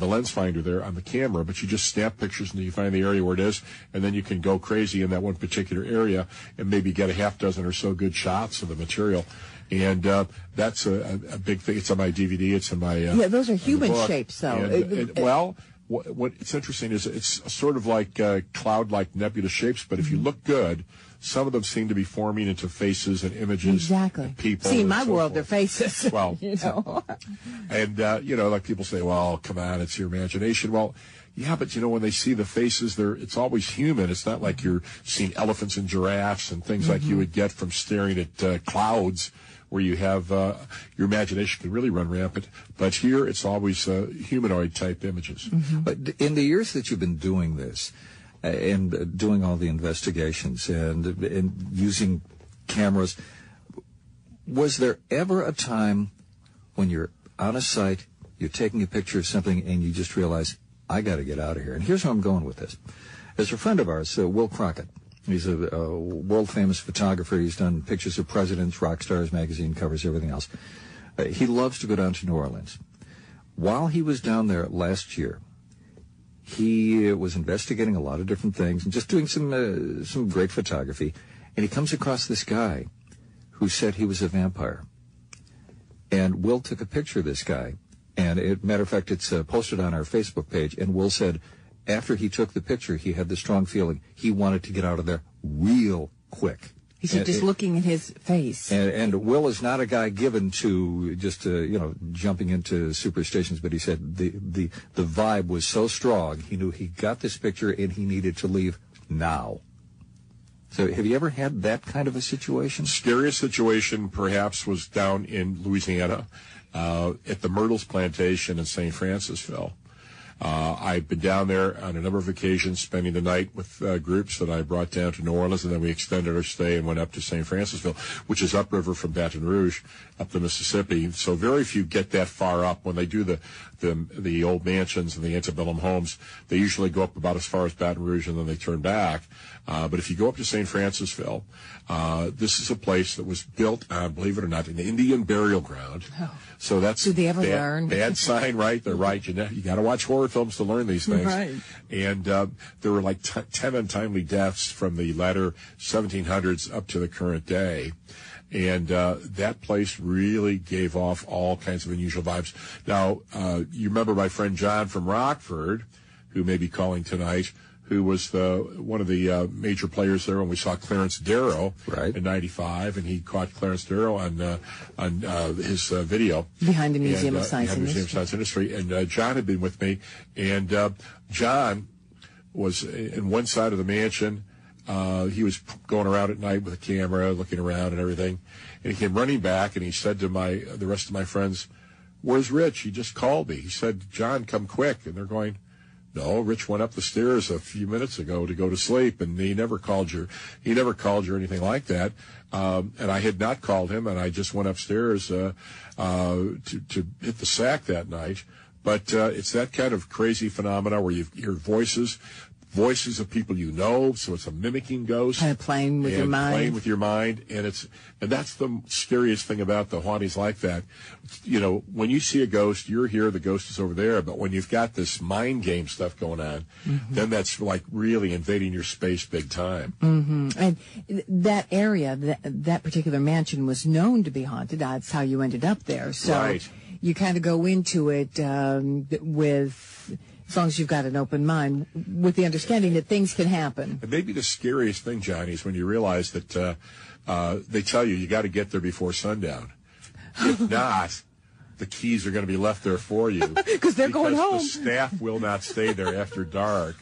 lens finder there on the camera, but you just snap pictures until you find the area where it is, and then you can go crazy in that one particular area and maybe get a half dozen or so good shots of the material. And that's a big thing. It's on my DVD. It's in my those are human shapes, though. And, what's interesting is it's sort of like cloud-like nebulous shapes, but if you look good, some of them seem to be forming into faces and images. Exactly. And people. See, in my so world, forth. they're faces. Well, And, like people say, well, come on, it's your imagination. Well, yeah, but, when they see the faces, it's always human. It's not like you're seeing elephants and giraffes and things like you would get from staring at clouds where you have your imagination can really run rampant. But here, it's always humanoid-type images. Mm-hmm. But in the years that you've been doing this, and doing all the investigations and using cameras, was there ever a time when you're on a site, you're taking a picture of something, and you just realize, I got to get out of here? And here's where I'm going with this. There's a friend of ours, Will Crockett. He's a world-famous photographer. He's done pictures of presidents, rock stars, magazine covers, everything else. He loves to go down to New Orleans. While he was down there last year, he was investigating a lot of different things and just doing some great photography. And he comes across this guy who said he was a vampire. And Will took a picture of this guy. And matter of fact, it's posted on our Facebook page. And Will said after he took the picture, he had the strong feeling he wanted to get out of there real quick. He said just looking at his face. And Will is not a guy given to just, jumping into superstitions, but he said the vibe was so strong, he knew he got this picture and he needed to leave now. So have you ever had that kind of a situation? Scariest situation, perhaps, was down in Louisiana at the Myrtles Plantation in St. Francisville. I've been down there on a number of occasions, spending the night with groups that I brought down to New Orleans, and then we extended our stay and went up to St. Francisville, which is upriver from Baton Rouge, up the Mississippi. So very few get that far up. When they do the old mansions and the antebellum homes, they usually go up about as far as Baton Rouge, and then they turn back. But if you go up to St. Francisville, this is a place that was built on, believe it or not, an Indian burial ground. Oh. So that's Did they ever learn? Bad sign, right? They're right. You got to watch horror films to learn these things. Right. And there were like 10 untimely deaths from the latter 1700s up to the current day. And that place really gave off all kinds of unusual vibes. Now, you remember my friend John from Rockford, who may be calling tonight, who was one of the major players there when we saw Clarence Darrow in '95, and he caught Clarence Darrow on his video behind the Museum of Science and Industry. And John had been with me, and John was in one side of the mansion. He was going around at night with a camera, looking around and everything, and he came running back, and he said to the rest of my friends, "Where's Rich? He just called me." He said, "John, come quick." And they're going, "No, Rich went up the stairs a few minutes ago to go to sleep, and he never called you. He never called you or anything like that." And I had not called him, and I just went upstairs to hit the sack that night. But it's that kind of crazy phenomena where you hear voices of people you know, so it's a mimicking ghost. Kind of playing with your mind. Playing with your mind, and that's the scariest thing about the hauntings like that. You know, when you see a ghost, you're here, the ghost is over there, but when you've got this mind game stuff going on, then that's like really invading your space big time. Mm-hmm. And that area, that particular mansion was known to be haunted. That's how you ended up there. So you kind of go into it with... as long as you've got an open mind, with the understanding that things can happen. And maybe the scariest thing, Johnny, is when you realize that they tell you got to get there before sundown. If not, the keys are going to be left there for you. Because they're going home. The staff will not stay there after dark.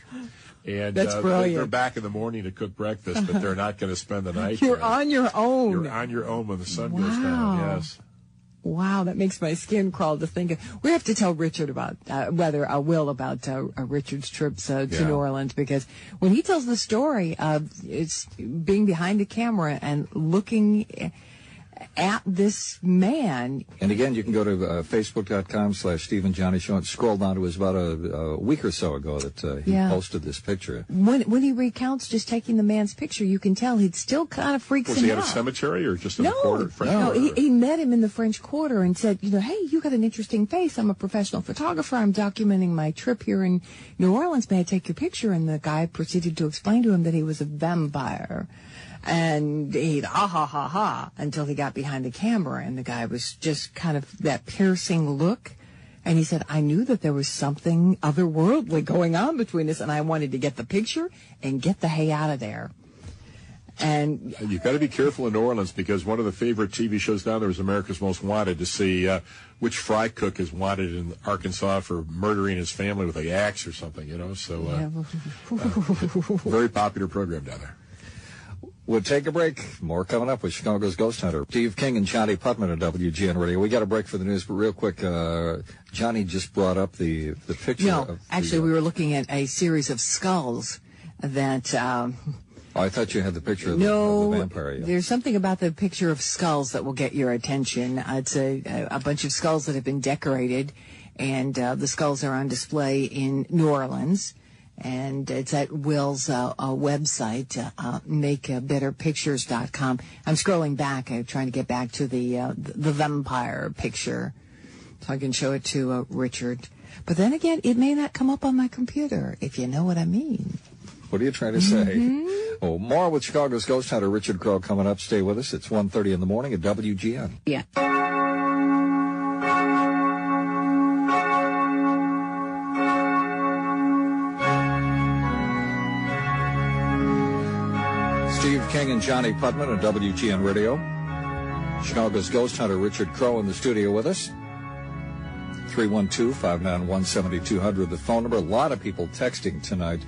And that's brilliant. They're back in the morning to cook breakfast, but they're not going to spend the night You're there. on your own. You're on your own when the sun goes down, yes. Wow, that makes my skin crawl to think of. We have to tell Richard about, Will about Richard's trips to New Orleans, because when he tells the story of it's being behind the camera and looking at this man. And again, you can go to Facebook.com/Steve and Johnny Show and scroll down. It was about a week or so ago that he posted this picture. When he recounts just taking the man's picture, you can tell he still kind of freaks him out. Was he at a cemetery or just in the quarter? No, he met him in the French Quarter and said, hey, you got an interesting face. I'm a professional photographer. I'm documenting my trip here in New Orleans. May I take your picture? And the guy proceeded to explain to him that he was a vampire. And he'd ha ha ha ha until he got behind the camera, and the guy was just kind of that piercing look. And he said, I knew that there was something otherworldly going on between us, and I wanted to get the picture and get the hay out of there. And you've got to be careful in New Orleans, because one of the favorite TV shows down there is America's Most Wanted, to see which fry cook is wanted in Arkansas for murdering his family with an axe or something, So very popular program down there. We'll take a break. More coming up with Chicago's Ghost Hunter. Steve King and Johnnie Putman at WGN Radio. We got a break for the news, but real quick, Johnnie just brought up the picture. No, actually, we were looking at a series of skulls that... I thought you had the picture of, no, of the vampire. Yeah. There's something about the picture of skulls that will get your attention. It's a bunch of skulls that have been decorated, and the skulls are on display in New Orleans. And it's at Will's website, makebetterpictures.com. I'm scrolling back. I'm trying to get back to the vampire picture so I can show it to Richard. But then again, it may not come up on my computer, if you know what I mean. What are you trying to say? Oh, more with Chicago's Ghost Hunter, Richard Crowe, coming up. Stay with us. It's 1:30 in the morning at WGN. Yeah. Steve King and Johnnie Putman at WGN Radio. Chicago's Ghost Hunter, Richard Crowe, in the studio with us. 312-591-7200, the phone number. A lot of people texting tonight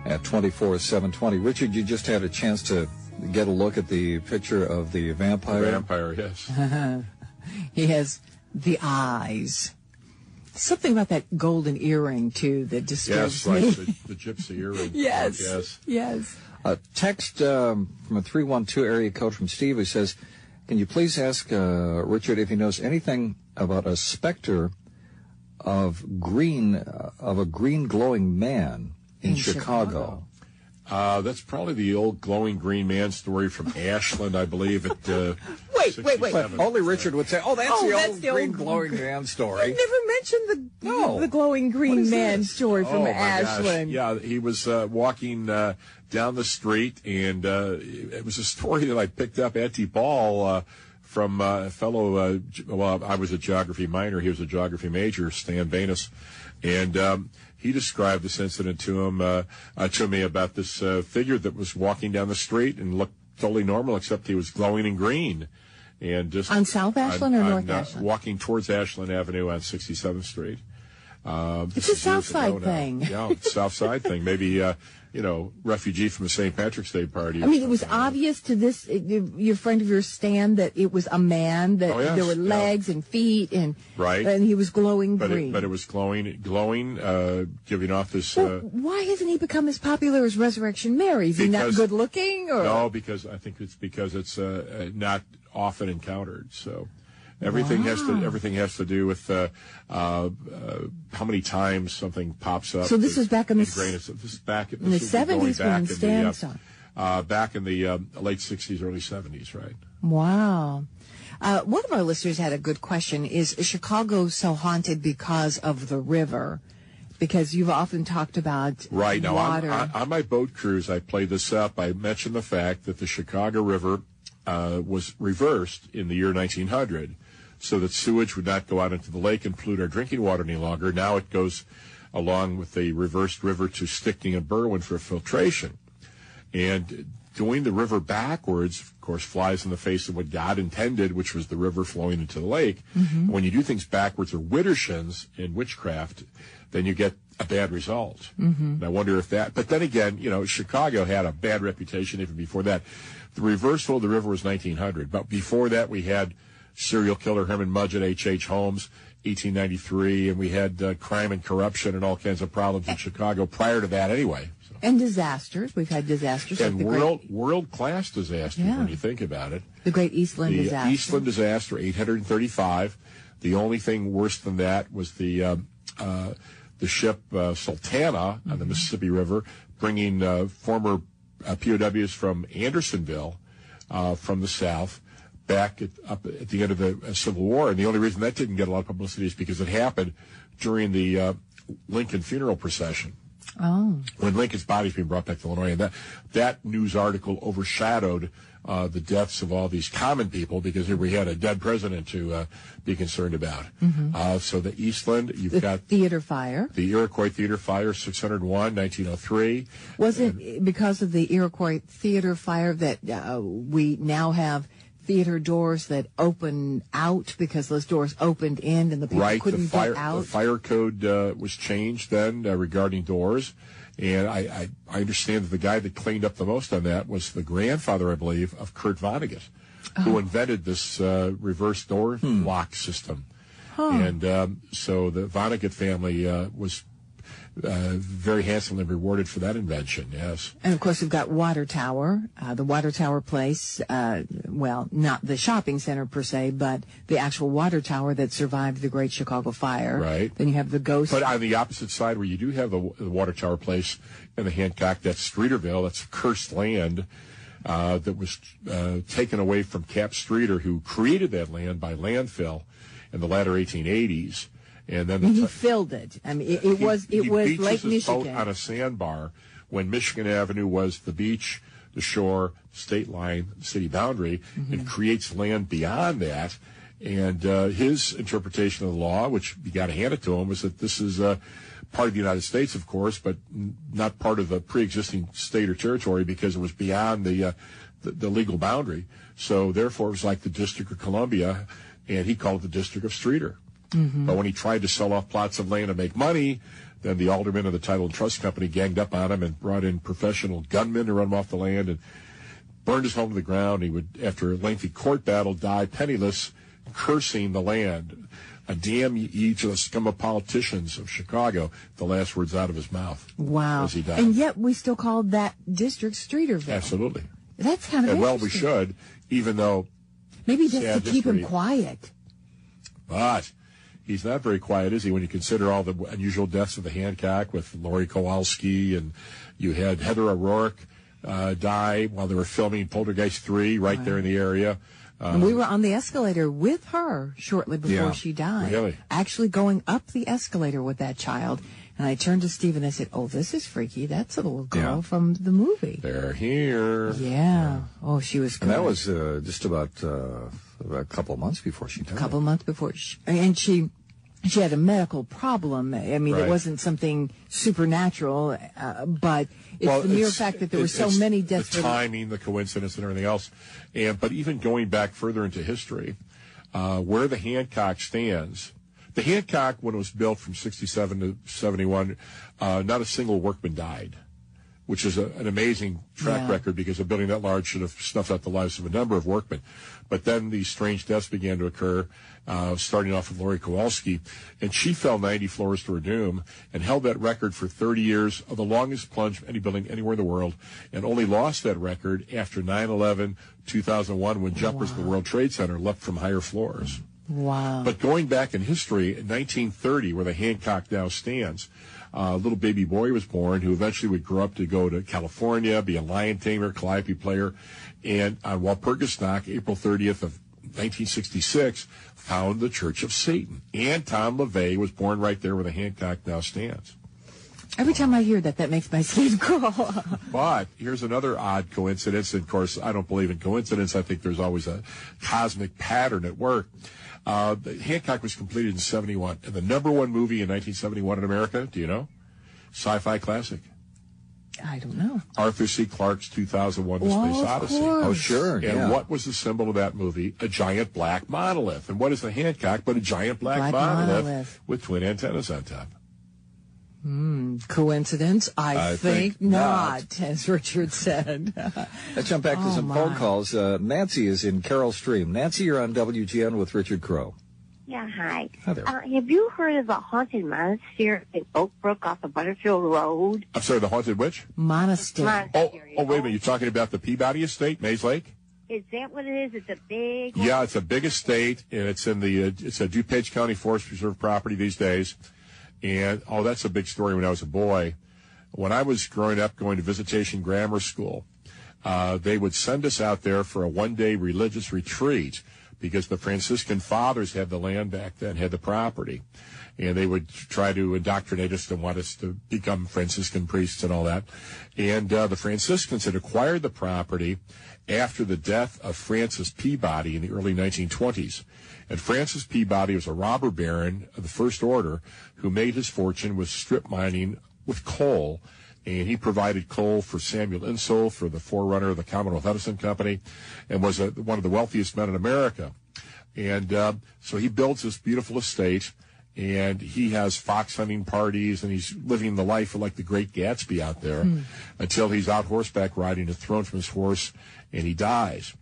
at 24-720. Richard, you just had a chance to get a look at the picture of the vampire. The vampire, yes. He has the eyes. Something about that golden earring, too, that disturbs me. Yes, like the gypsy earring. Yes. Text from a 312 area code from Steve who says, can you please ask Richard if he knows anything about a specter of a green glowing man in Chicago? That's probably the old glowing green man story from Ashland, I believe. Wait. Only Richard would say, that's the old glowing man story. You never mentioned the glowing green man story from Ashland. Gosh. Yeah, he was walking down the street, and it was a story that I picked up at DePaul from a fellow, I was a geography minor. He was a geography major, Stan Vanus. And he described this incident to me about this figure that was walking down the street and looked totally normal, except he was glowing in green. And just on South Ashland or North Ashland? Walking towards Ashland Avenue on 67th Street. It's a South Side thing. Yeah, it's a South Side thing. Maybe, refugee from the St. Patrick's Day party. I mean, it was obvious to this, your friend of yours, Stan, that it was a man, that there were legs and feet, and he was glowing green. But it was glowing, giving off this... why hasn't he become as popular as Resurrection Mary? Is he not good looking? Or? No, because I think it's not often encountered, so... Everything has to do with how many times something pops up. So this was back in the 70s when Stan saw. Back in the late 60s, early 70s, right? Wow. One of our listeners had a good question. Is Chicago so haunted because of the river? Because you've often talked about water. Now, on my boat cruise, I played this up. I mentioned the fact that the Chicago River was reversed in the year 1900. So that sewage would not go out into the lake and pollute our drinking water any longer. Now it goes along with the reversed river to Stickney and Berwyn for filtration. And doing the river backwards, of course, flies in the face of what God intended, which was the river flowing into the lake. Mm-hmm. When you do things backwards, or widdershins in witchcraft, then you get a bad result. Mm-hmm. And I wonder if that... But then again, Chicago had a bad reputation even before that. The reversal of the river was 1900. But before that, we had... serial killer Herman Mudgett, H.H. Holmes, 1893, and we had crime and corruption and all kinds of problems in Chicago prior to that anyway. So. And disasters. We've had disasters. And world-class disasters when you think about it. The Great Eastland disaster. The Eastland disaster, 835. The only thing worse than that was the ship Sultana on the Mississippi River, bringing former POWs from Andersonville from the South back up at the end of the Civil War. And the only reason that didn't get a lot of publicity is because it happened during the Lincoln funeral procession. Oh. When Lincoln's body was being brought back to Illinois. And that news article overshadowed the deaths of all these common people, because here we had a dead president to be concerned about. Mm-hmm. So the Eastland, you've got... Theater fire. The Iroquois Theater fire, 601, 1903. Was it because of the Iroquois Theater fire that we now have theater doors that open out, because those doors opened in and the people couldn't get out? The fire code was changed then regarding doors. And I understand that the guy that cleaned up the most on that was the grandfather, I believe, of Kurt Vonnegut, who invented this reverse door lock system. And so the Vonnegut family was very handsomely rewarded for that invention, yes. And, of course, we've got Water Tower, the Water Tower place, well, not the shopping center per se, but the actual water tower that survived the Great Chicago Fire. Right. Then you have the ghost. But on the opposite side, where you do have the Water Tower place in the Hancock, that's Streeterville, that's cursed land that was taken away from Cap Streeter, who created that land by landfill in the latter 1880s. And then he filled it. I mean, it was Lake his boat Michigan on a sandbar when Michigan Avenue was the beach, the shore, state line, city boundary, and creates land beyond that. And his interpretation of the law, which you got to hand it to him, was that this is part of the United States, of course, but not part of the pre-existing state or territory because it was beyond the legal boundary. So therefore, it was like the District of Columbia, and he called it the District of Streeter. But when he tried to sell off plots of land to make money, then the aldermen of the Title and Trust Company ganged up on him and brought in professional gunmen to run him off the land and burned his home to the ground. He would, after a lengthy court battle, die penniless, cursing the land. A damn ye to the scum of politicians of Chicago, the last words out of his mouth. Wow. As he died. And yet we still call that district Streeterville. Absolutely. That's kind of and interesting. well, we should, even though... Maybe just to keep him quiet. But... he's not very quiet, is he, when you consider all the unusual deaths of the Hancock with Lori Kowalski, and you had Heather O'Rourke die while they were filming Poltergeist 3 right there in the area. And we were on the escalator with her shortly before she died. Really? Actually going up the escalator with that child. And I turned to Steve and I said, oh, this is freaky. That's a little girl from the movie. They're here. Yeah. Oh, she was good. And that was just about a couple of months before she died. A couple of months before. And she had a medical problem. I mean, it wasn't something supernatural, but it's the mere fact that there were so many deaths. The timing, the coincidence, and everything else. But even going back further into history, where the Hancock stands, the Hancock, when it was built from 67 to 71, not a single workman died, which is an amazing track record because a building that large should have snuffed out the lives of a number of workmen. But then these strange deaths began to occur, starting off with Lori Kowalski, and she fell 90 floors to her doom and held that record for 30 years of the longest plunge of any building anywhere in the world, and only lost that record after 9/11, 2001, when jumpers in the World Trade Center leapt from higher floors. Wow. But going back in history, in 1930, where the Hancock now stands, a little baby boy was born who eventually would grow up to go to California, be a lion tamer, calliope player, and on Walpurgis Knock, April 30th of 1966, found the Church of Satan. And Tom LaVey was born right there where the Hancock now stands. Every time I hear that makes my skin crawl. But here's another odd coincidence. And of course, I don't believe in coincidence. I think there's always a cosmic pattern at work. Hancock was completed in 71. And the number one movie in 1971 in America, do you know? Sci-fi classic. I don't know. Arthur C. Clarke's 2001: The Space Odyssey. Oh, sure. And what was the symbol of that movie? A giant black monolith. And what is the Hancock but a giant black monolith with twin antennas on top? Coincidence? I think not, as Richard said. Let's jump back to some phone calls. Nancy is in Carroll Stream. Nancy, you're on WGN with Richard Crowe. Yeah, hi. Hi there. Have you heard of the haunted monastery in Oak Brook off of Butterfield Road? I'm sorry, the haunted which? Monastery. Oh, wait a minute. You're talking about the Peabody Estate, Maze Lake? Is that what it is? It's a big... Yeah, it's a big estate, and it's in it's a DuPage County Forest Preserve property these days. And, that's a big story when I was a boy. When I was growing up, going to Visitation Grammar School, they would send us out there for a one-day religious retreat because the Franciscan fathers had the land back then, had the property. And they would try to indoctrinate us and want us to become Franciscan priests and all that. And the Franciscans had acquired the property after the death of Francis Peabody in the early 1920s. And Francis Peabody was a robber baron of the First Order who made his fortune with strip mining with coal. And he provided coal for Samuel Insull, for the forerunner of the Commonwealth Edison Company, and was one of the wealthiest men in America. And so he builds this beautiful estate, and he has fox hunting parties, and he's living the life of like the Great Gatsby out there until he's out horseback riding, is thrown from his horse, and he dies.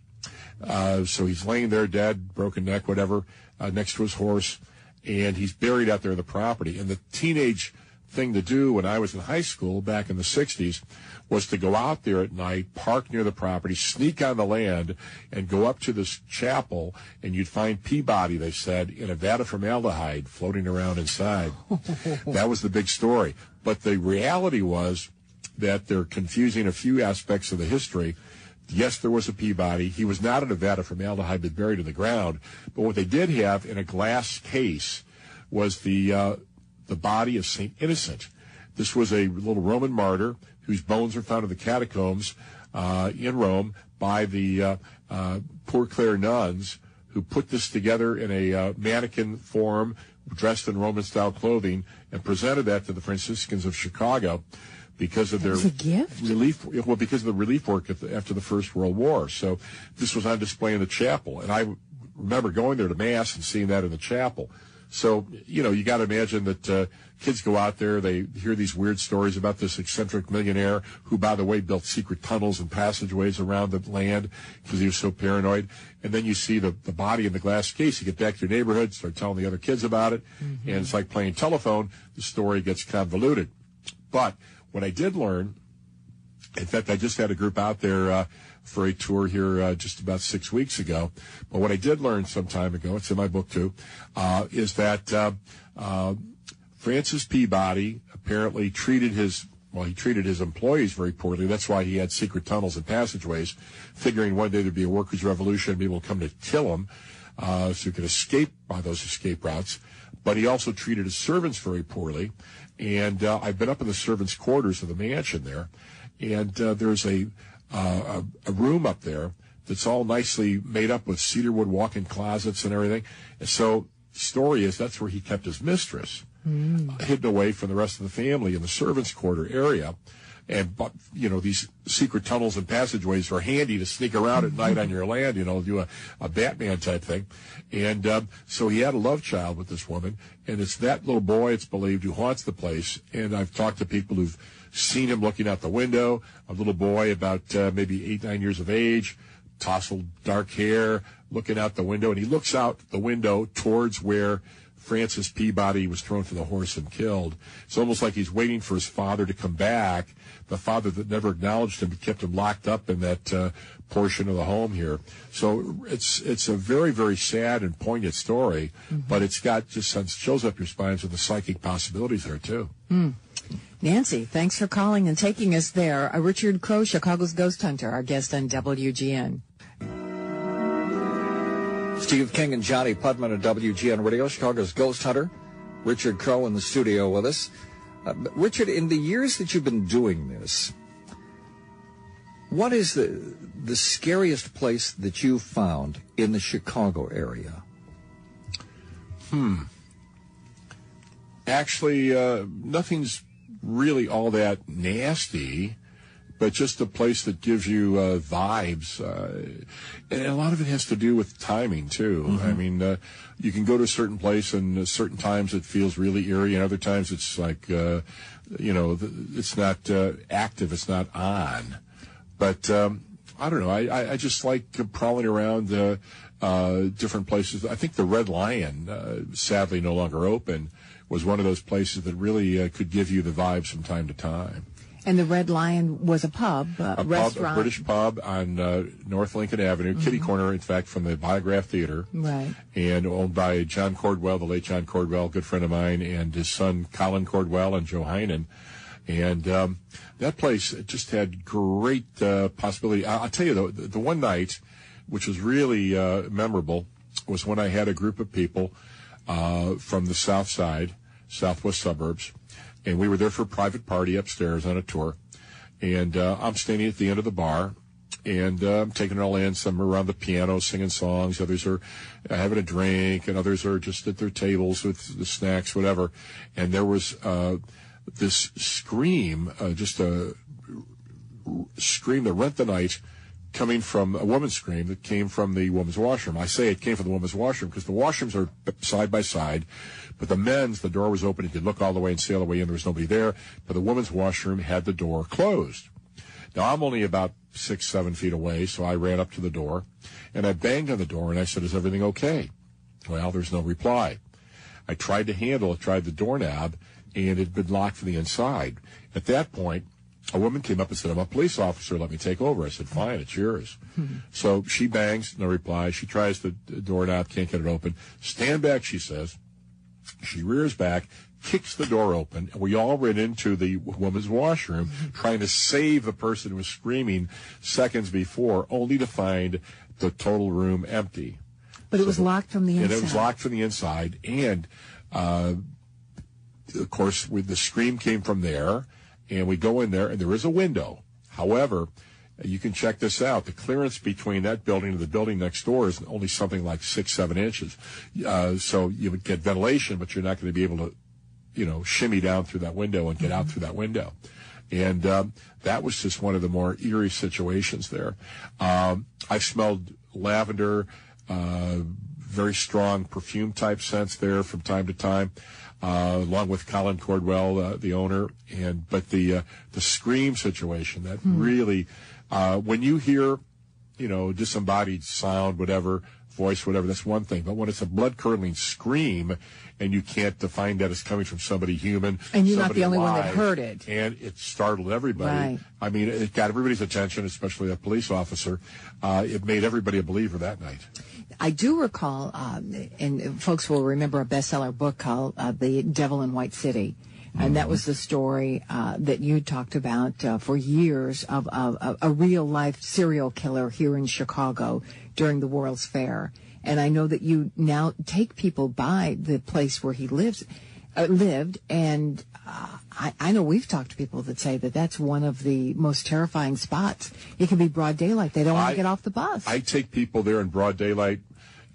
So he's laying there dead, broken neck, whatever, next to his horse, and he's buried out there in the property. And the teenage thing to do when I was in high school back in the 60s was to go out there at night, park near the property, sneak on the land, and go up to this chapel, and you'd find Peabody, they said, in a vat of formaldehyde floating around inside. That was the big story. But the reality was that they're confusing a few aspects of the history. Yes, there was a Peabody. He was not in a vat of formaldehyde but buried in the ground. But what they did have in a glass case was the body of St. Innocent. This was a little Roman martyr whose bones are found in the catacombs in Rome by the Poor Clare nuns, who put this together in a mannequin form, dressed in Roman-style clothing, and presented that to the Franciscans of Chicago because of their relief. Well, because of the relief work after the First World War. So this was on display in the chapel, and I remember going there to Mass and seeing that in the chapel. So, you got to imagine that kids go out there, they hear these weird stories about this eccentric millionaire who, by the way, built secret tunnels and passageways around the land because he was so paranoid. And then you see the body in the glass case. You get back to your neighborhood, start telling the other kids about it, and it's like playing telephone. The story gets convoluted. But what I did learn, in fact, I just had a group out there for a tour here just about 6 weeks ago. But what I did learn some time ago, it's in my book too, is that Francis Peabody apparently treated his employees very poorly. That's why he had secret tunnels and passageways, figuring one day there'd be a workers' revolution and people would come to kill him so he could escape by those escape routes. But he also treated his servants very poorly. And I've been up in the servants' quarters of the mansion there, and there's a room up there that's all nicely made up with cedarwood walk-in closets and everything. And so the story is that's where he kept his mistress, hidden away from the rest of the family in the servants' quarter area. And, these secret tunnels and passageways are handy to sneak around at night on your land, do a Batman type thing. And so he had a love child with this woman, and it's that little boy, it's believed, who haunts the place. And I've talked to people who've seen him looking out the window, a little boy about maybe 8, 9 years of age, tousled dark hair, looking out the window, and he looks out the window towards where Francis Peabody was thrown from the horse and killed. It's almost like he's waiting for his father to come back, the father that never acknowledged him, kept him locked up in that portion of the home here. So it's a very, very sad and poignant story, but it's got just sends chills up your spines with the psychic possibilities there, too. Nancy, thanks for calling and taking us there. Richard Crowe, Chicago's Ghost Hunter, our guest on WGN. Steve King and Johnnie Putman at WGN Radio, Chicago's Ghost Hunter. Richard Crowe in the studio with us. Richard, in the years that you've been doing this, what is the scariest place that you've found in the Chicago area? Actually, nothing's really all that nasty, but just a place that gives you vibes. And a lot of it has to do with timing, too. I mean, you can go to a certain place, and certain times it feels really eerie, and other times it's like, it's not active, it's not on. But I don't know. I just like prowling around different places. I think the Red Lion, sadly no longer open, was one of those places that really could give you the vibes from time to time. And the Red Lion was a pub, restaurant. A British pub on North Lincoln Avenue, kitty corner, in fact, from the Biograph Theater. Right. And owned by John Cordwell, the late John Cordwell, good friend of mine, and his son Colin Cordwell and Joe Heinen. And that place just had great possibility. I'll tell you, though, the one night, which was really memorable, was when I had a group of people from the south side, southwest suburbs, and we were there for a private party upstairs on a tour. And I'm standing at the end of the bar, and I'm taking it all in. Some are around the piano singing songs. Others are having a drink, and others are just at their tables with the snacks, whatever. And there was this scream, just a scream that rent the night, coming from a woman's scream that came from the woman's washroom. I say it came from the woman's washroom because the washrooms are side by side, but the men's, the door was open. You could look all the way and see all the way in. There was nobody there, but the woman's washroom had the door closed. Now, I'm only about 6-7 feet away, so I ran up to the door, and I banged on the door, and I said, "Is everything okay?" Well, there's no reply. I tried to handle it, tried the doorknob, and it had been locked from the inside. At that point, a woman came up and said, "I'm a police officer. Let me take over." I said, "Fine, it's yours." So she bangs, no reply. She tries the doorknob, can't get it open. "Stand back," she says. She rears back, kicks the door open, and we all ran into the woman's washroom trying to save the person who was screaming seconds before, only to find the total room empty. But it was locked from the inside. And it was locked from the inside. And, of course, the scream came from there. And we go in there, and there is a window. However, you can check this out. The clearance between that building and the building next door is only something like 6-7 inches. So you would get ventilation, but you're not going to be able to, shimmy down through that window and get out through that window. And that was just one of the more eerie situations there. I smelled lavender, very strong perfume-type scents there from time to time. Along with Colin Cordwell, the owner, but the scream situation that really, when you hear, disembodied sound, whatever, voice, whatever, that's one thing. But when it's a blood-curdling scream, and you can't define that as coming from somebody human, and you're not the only one that heard it, and it startled everybody. Right. I mean, it got everybody's attention, especially that police officer. It made everybody a believer that night. I do recall, and folks will remember a bestseller book called The Devil in White City. And that was the story that you talked about for years of a real-life serial killer here in Chicago during the World's Fair. And I know that you now take people by the place where he lived, and I know we've talked to people that say that that's one of the most terrifying spots. It can be broad daylight. They don't want to get off the bus. I take people there in broad daylight,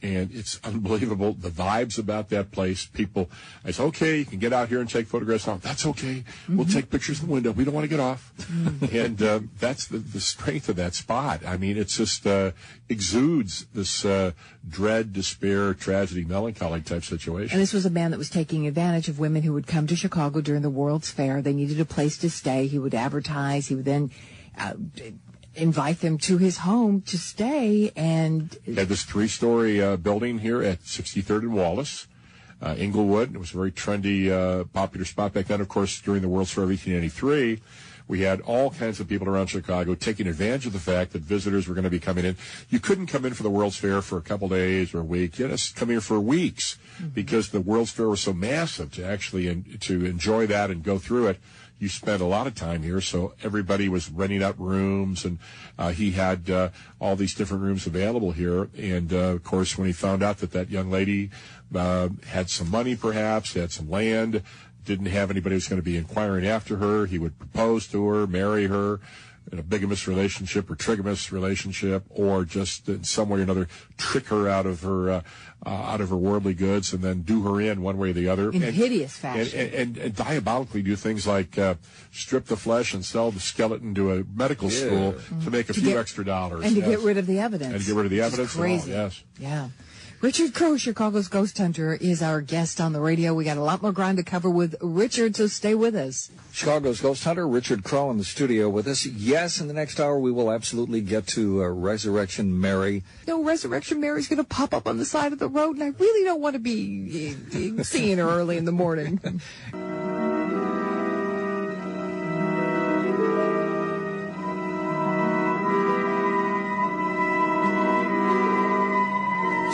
and it's unbelievable, the vibes about that place. People, I say, "Okay, you can get out here and take photographs." "No, that's okay. We'll take pictures in the window. We don't want to get off." And that's the strength of that spot. I mean, it's just exudes this dread, despair, tragedy, melancholy type situation. And this was a man that was taking advantage of women who would come to Chicago during the World's Fair. They needed a place to stay. He would advertise. He would then invite them to his home to stay. And he had this 3-story building here at 63rd and Wallace, Inglewood. It was a very trendy, popular spot back then. Of course, during the World's Fair of 1883, we had all kinds of people around Chicago taking advantage of the fact that visitors were going to be coming in. You couldn't come in for the World's Fair for a couple days or a week. You had to come here for weeks because the World's Fair was so massive to actually to enjoy that and go through it. You spent a lot of time here, so everybody was renting out rooms, and he had all these different rooms available here. And, of course, when he found out that young lady had some money, perhaps, had some land, didn't have anybody who was going to be inquiring after her, he would propose to her, marry her in a bigamous relationship or trigamous relationship, or just in some way or another trick her out of her worldly goods and then do her in one way or the other. In hideous fashion. And diabolically do things like strip the flesh and sell the skeleton to a medical school to make a few extra dollars. And to get rid of the evidence. And to get rid of the evidence. Crazy. And all, yes. Yeah. Richard Crowe, Chicago's Ghost Hunter, is our guest on the radio. We got a lot more ground to cover with Richard, so stay with us. Chicago's Ghost Hunter, Richard Crowe, in the studio with us. Yes, in the next hour we will absolutely get to Resurrection Mary. No, Resurrection Mary's going to pop up on the side of the road, and I really don't want to be seeing her early in the morning.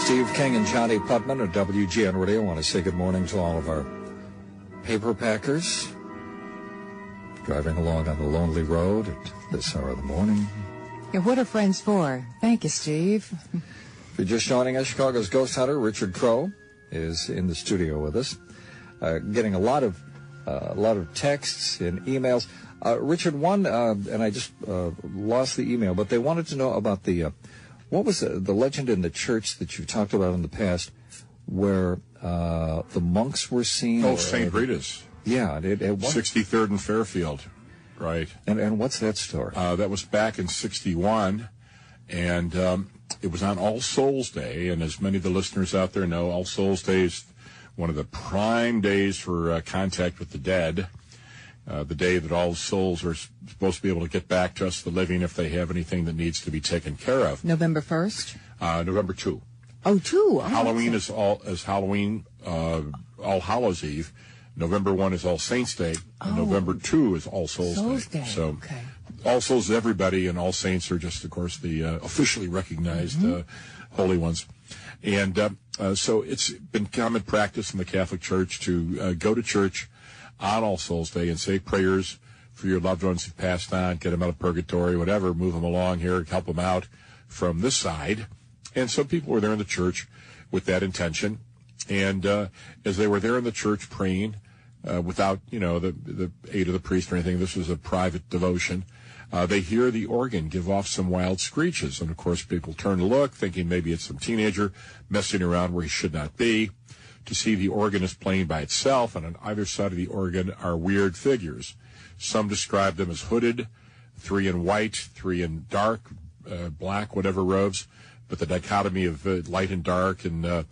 Steve King and Johnnie Putman at WGN Radio. I want to say good morning to all of our paper packers driving along on the lonely road at this hour of the morning. Yeah, what are friends for? Thank you, Steve. If you're just joining us, Chicago's Ghost Hunter, Richard Crowe, is in the studio with us, getting a lot of texts and emails. Richard, one, and I just lost the email, but they wanted to know about the what was the legend in the church that you talked about in the past, where the monks were seen? Oh, St. Rita's. Yeah, 63rd and Fairfield, right? And what's that story? That was back in '61, And it was on All Souls Day, and as many of the listeners out there know, All Souls Day is one of the prime days for contact with the dead, the day that all souls are supposed to be able to get back to us, the living, if they have anything that needs to be taken care of. November 1st? November 2. Oh, 2. Oh, Halloween is Halloween, All Hallows Eve. November 1 is All Saints Day, and November 2 is All Souls Day. So okay. All Souls is everybody, and All Saints are just, of course, the officially recognized holy ones. And so it's been common practice in the Catholic Church to go to church on All Souls Day and say prayers for your loved ones who passed on, get them out of purgatory, whatever, move them along here, help them out from this side. And so people were there in the church with that intention. And as they were there in the church praying, without, the aid of the priest or anything, this was a private devotion, they hear the organ give off some wild screeches. And, of course, people turn to look, thinking maybe it's some teenager messing around where he should not be, to see the organ is playing by itself, and on either side of the organ are weird figures. Some describe them as hooded, 3 in white, 3 in dark, black, whatever robes, but the dichotomy of light and dark, and of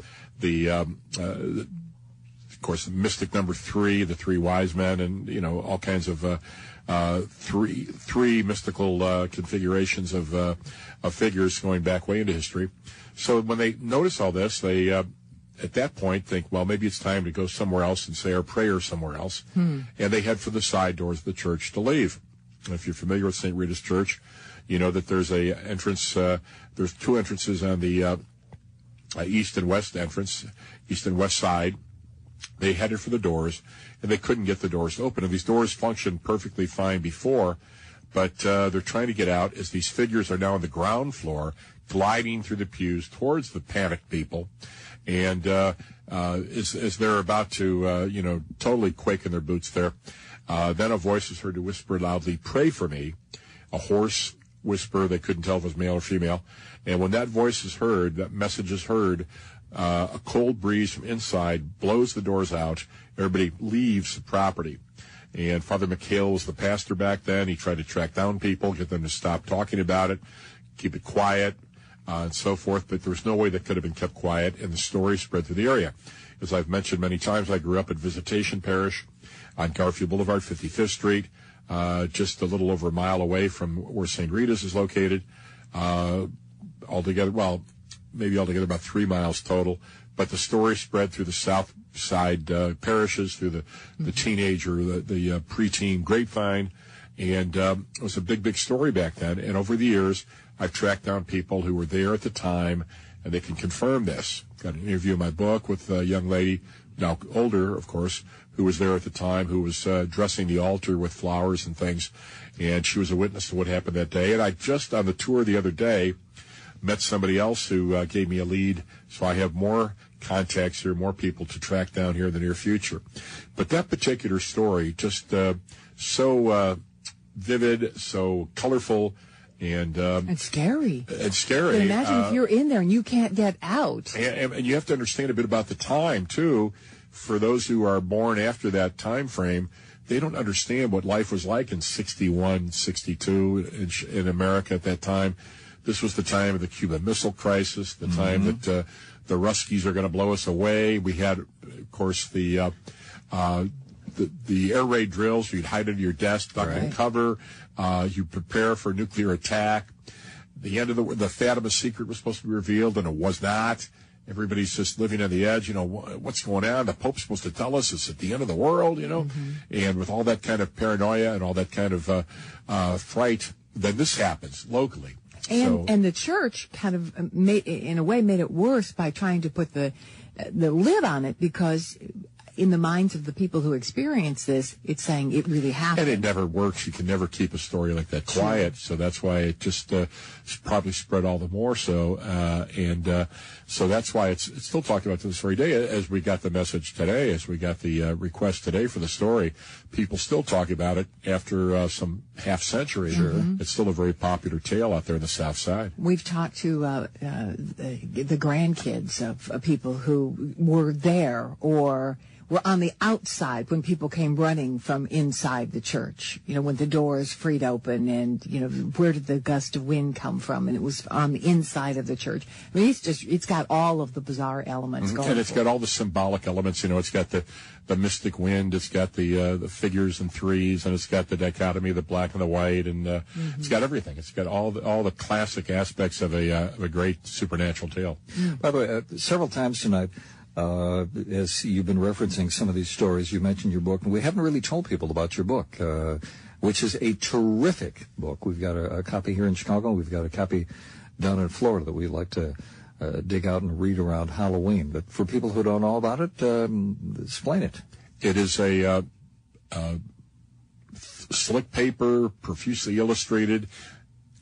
course, the mystic number 3, the 3 wise men, and, all kinds of three mystical configurations of figures going back way into history. So when they notice all this, they at that point think, well, maybe it's time to go somewhere else and say our prayer somewhere else. And they head for the side doors of the church to leave. And if you're familiar with St. Rita's Church, you know that there's a entrance. There's 2 entrances on the east and west entrance, east and west side. They headed for the doors, and they couldn't get the doors to open. And these doors functioned perfectly fine before, but they're trying to get out as these figures are now on the ground floor, gliding through the pews towards the panicked people. And as they're about to, totally quake in their boots there, then a voice is heard to whisper loudly, "Pray for me," a hoarse whisper. They couldn't tell if it was male or female. And when that voice is heard, that message is heard, a cold breeze from inside blows the doors out. Everybody leaves the property. And Father McHale was the pastor back then. He tried to track down people, get them to stop talking about it, keep it quiet, and so forth. But there was no way that could have been kept quiet, and the story spread through the area. As I've mentioned many times, I grew up at Visitation Parish on Garfield Boulevard, 55th Street, just a little over a mile away from where St. Rita's is located. Altogether about 3 miles total. But the story spread through the south side parishes, through the teenage or the preteen grapevine. And it was a big, big story back then. And over the years, I've tracked down people who were there at the time, and they can confirm this. Got an interview in my book with a young lady, now older, of course, who was there at the time, who was dressing the altar with flowers and things. And she was a witness to what happened that day. And I just, on the tour the other day, met somebody else who gave me a lead. So I have more contacts here, more people to track down here in the near future. But that particular story, just so vivid, so colorful, and scary. And scary. But imagine if you're in there and you can't get out. And you have to understand a bit about the time, too. For those who are born after that time frame, they don't understand what life was like in 61, 62 in America at that time. This was the time of the Cuban Missile Crisis, the time that the Ruskies are going to blow us away. We had, of course, the air raid drills. You'd hide under your desk, duck and cover. You prepare for a nuclear attack. The end of the Fatima secret was supposed to be revealed, and it was not. Everybody's just living on the edge. What's going on? The Pope's supposed to tell us it's at the end of the world, And with all that kind of paranoia and all that kind of fright, then this happens locally. And the church kind of made it worse by trying to put the lid on it, because in the minds of the people who experience this, it's saying it really happened. And it never works. You can never keep a story like that quiet. So that's why it just probably spread all the more so. So that's why it's still talked about to this very day. As we got the message today, as we got the request today for the story, people still talk about it after some half century. It's still a very popular tale out there in the South Side. We've talked to the grandkids of people who were there or were on the outside when people came running from inside the church. You know, when the doors freed open, and you know, where did the gust of wind come from? And it was on the inside of the church. I mean, it's got all of the bizarre elements going. And it's got all the symbolic elements. You know, it's got the mystic wind. It's got the figures and threes, and it's got the dichotomy, the black and the white, and it's got everything. It's got all the classic aspects of a great supernatural tale. By the way, several times tonight, as you've been referencing some of these stories, you mentioned your book, and we haven't really told people about your book, which is a terrific book. We've got a copy here in Chicago. We've got a copy down in Florida that we'd like to dig out and read around Halloween. But for people who don't know about it, explain it. It is a slick paper, profusely illustrated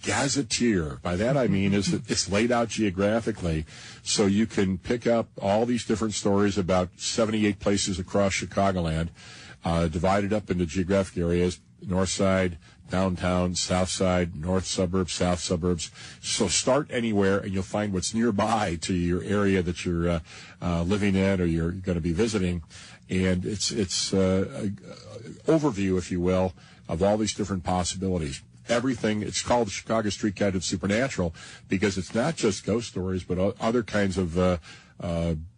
gazetteer. By that I mean is that it's laid out geographically, so you can pick up all these different stories about 78 places across Chicagoland, divided up into geographic areas: north side, downtown, south side, north suburbs, south suburbs. So start anywhere, and you'll find what's nearby to your area that you're living in or you're going to be visiting. And it's an overview, if you will, of all these different possibilities. Everything. It's called the Chicago Street Guide to the Supernatural because it's not just ghost stories, but other kinds of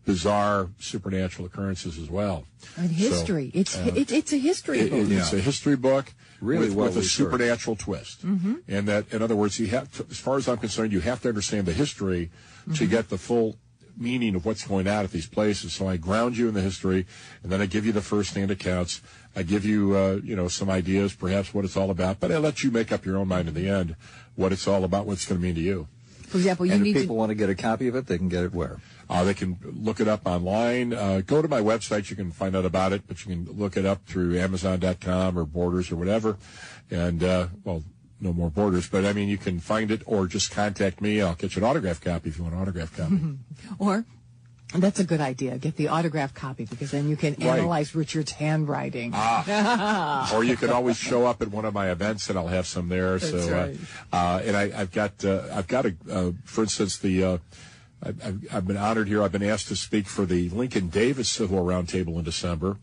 bizarre supernatural occurrences as well. And history. So, it's a history book. It's a history book, really with a supernatural twist. And that, in other words, you have to, as far as I'm concerned, you have to understand the history to get the full meaning of what's going on at these places. So I ground you in the history, and then I give you the first-hand accounts. I give you, some ideas, perhaps what it's all about, but I let you make up your own mind in the end what it's all about, what it's going to mean to you. For example, if people want to get a copy of it, they can get it where? They can look it up online. Go to my website. You can find out about it, but you can look it up through Amazon.com or Borders or whatever. And, no more Borders, but I mean, you can find it or just contact me. I'll get you an autographed copy if you want an autographed copy. Or, that's a good idea. Get the autographed copy because then you can analyze Richard's handwriting. Or you can always show up at one of my events and I'll have some there. That's so, right. And I've got for instance, I've been honored here. I've been asked to speak for the Lincoln Davis Civil Roundtable in December,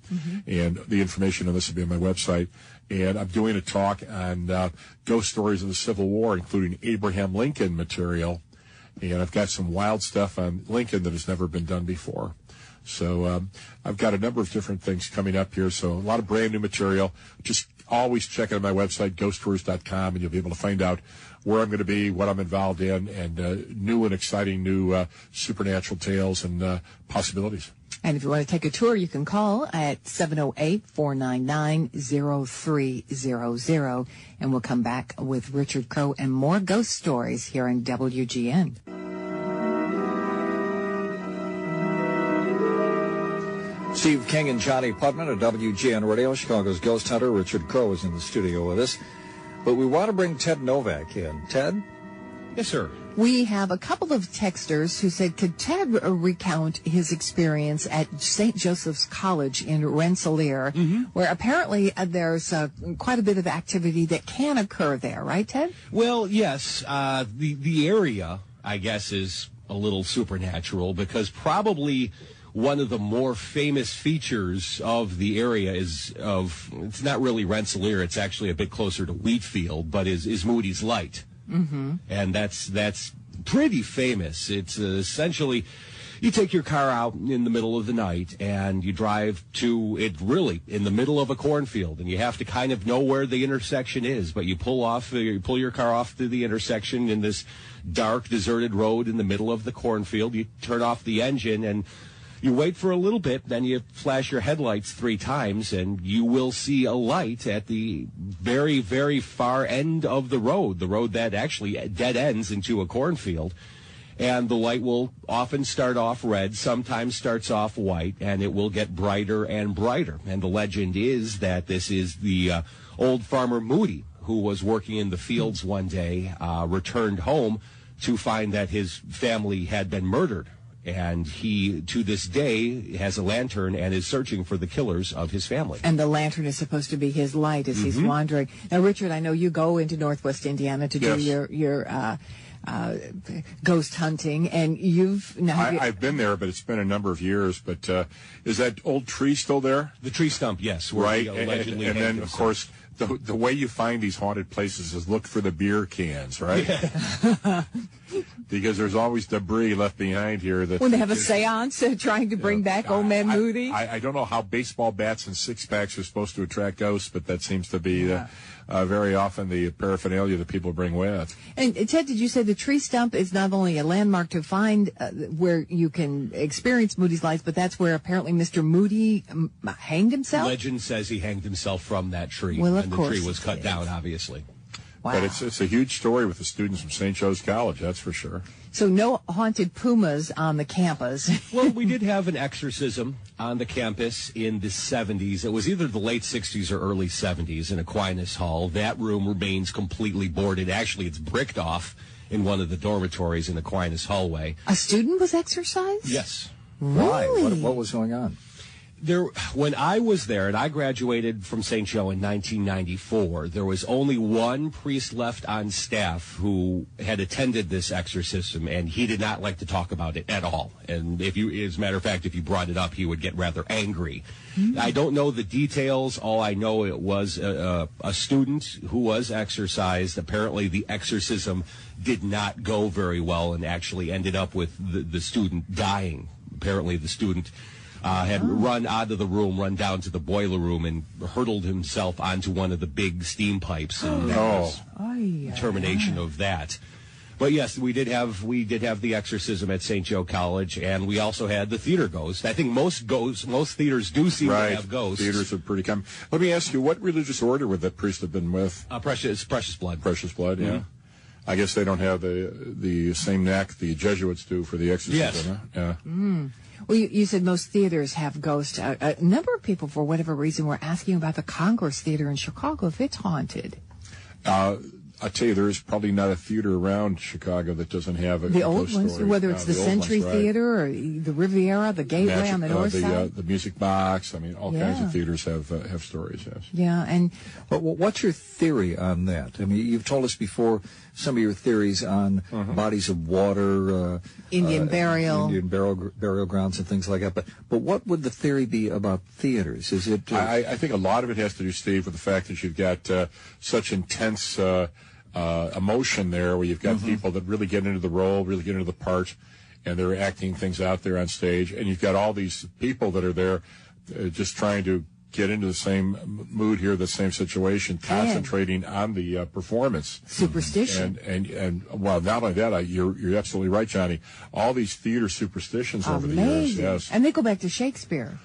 and the information on this will be on my website. And I'm doing a talk on ghost stories of the Civil War, including Abraham Lincoln material. And I've got some wild stuff on Lincoln that has never been done before. So I've got a number of different things coming up here. So a lot of brand new material. Just always check out my website, ghosttours.com, and you'll be able to find out where I'm going to be, what I'm involved in, and new and exciting new supernatural tales and possibilities. And if you want to take a tour, you can call at 708-499-0300. And we'll come back with Richard Crowe and more ghost stories here on WGN. Steve King and Johnnie Putman at WGN Radio. Chicago's ghost hunter Richard Crowe is in the studio with us. But we want to bring Ted Novak in. Ted? Yes, sir. We have a couple of texters who said, could Ted recount his experience at St. Joseph's College in Rensselaer, where apparently there's quite a bit of activity that can occur there, right, Ted? Well, yes. The area, I guess, is a little supernatural because probably one of the more famous features of the area it's not really Rensselaer, it's actually a bit closer to Wheatfield, but is Moody's Light. And that's pretty famous. It's essentially, you take your car out in the middle of the night and you drive to it really in the middle of a cornfield, and you have to kind of know where the intersection is, but you pull your car off to the intersection in this dark, deserted road in the middle of the cornfield. You turn off the engine and you wait for a little bit, then you flash your headlights 3 times, and you will see a light at the very, very far end of the road that actually dead ends into a cornfield. And the light will often start off red, sometimes starts off white, and it will get brighter and brighter. And the legend is that this is the old farmer Moody, who was working in the fields one day, returned home to find that his family had been murdered. And he, to this day, has a lantern and is searching for the killers of his family. And the lantern is supposed to be his light as he's wandering. Now, Richard, I know you go into Northwest Indiana to do your ghost hunting, and I've been there, but it's been a number of years. But is that old tree still there? The tree stump, yes. Where Right, he allegedly and then, hanged of himself. course, the way you find these haunted places is look for the beer cans, right? Because there's always debris left behind here. That when they have a seance trying to bring back Old Man Moody. I don't know how baseball bats and six-packs are supposed to attract ghosts, but that seems to be very often the paraphernalia that people bring with. And Ted, did you say the tree stump is not only a landmark to find where you can experience Moody's lights, but that's where apparently Mr. Moody hanged himself? Legend says he hanged himself from that tree. Well, of and the course tree was it cut is. down, obviously. Wow. But it's a huge story with the students from St. Joe's College, that's for sure. So no haunted pumas on the campus. Well, we did have an exorcism on the campus in the 70s. It was either the late 60s or early 70s in Aquinas Hall. That room remains completely boarded. Actually, it's bricked off in one of the dormitories in Aquinas hallway. A student was exorcised? Yes. Why? Really? What was going on? When I was there, and I graduated from St. Joe in 1994, there was only one priest left on staff who had attended this exorcism, and he did not like to talk about it at all. And as a matter of fact, if you brought it up, he would get rather angry. I don't know the details. All I know, it was a student who was exorcised. Apparently, the exorcism did not go very well and actually ended up with the student dying. Apparently, the student had run out of the room, run down to the boiler room, and hurtled himself onto one of the big steam pipes. And that was termination of that. But yes, we did have the exorcism at St. Joe College, and we also had the theater ghost. I think most theaters do seem to have ghosts. Theaters are pretty common. Let me ask you, what religious order would that priest have been with? Precious blood. Precious blood, yeah. I guess they don't have the same knack the Jesuits do for the exorcism. Yes. Huh? Yeah. Well, you said most theaters have ghosts. A number of people, for whatever reason, were asking about the Congress Theater in Chicago, if it's haunted. I tell you, there's probably not a theater around Chicago that doesn't have a The ghost old ones, story. whether it's the old ones, Century right. Theater or the Riviera, the Gateway on the north side. The Music Box. I mean, all kinds Yeah. of theaters have stories. Yes. Yeah, and But what's your theory on that? I mean, you've told us before some of your theories on bodies of water, Indian burial. Indian burial grounds, and things like that. But what would the theory be about theaters? Is it? I think a lot of it has to do, Steve, with the fact that you've got such intense emotion there, where you've got people that really get into the role, really get into the part, and they're acting things out there on stage. And you've got all these people that are there just trying to get into the same mood here, the same situation, concentrating on the performance. Superstition. And well, not only that, you're absolutely right, Johnny. All these theater superstitions over the years, Amazing. yes. And they go back to Shakespeare.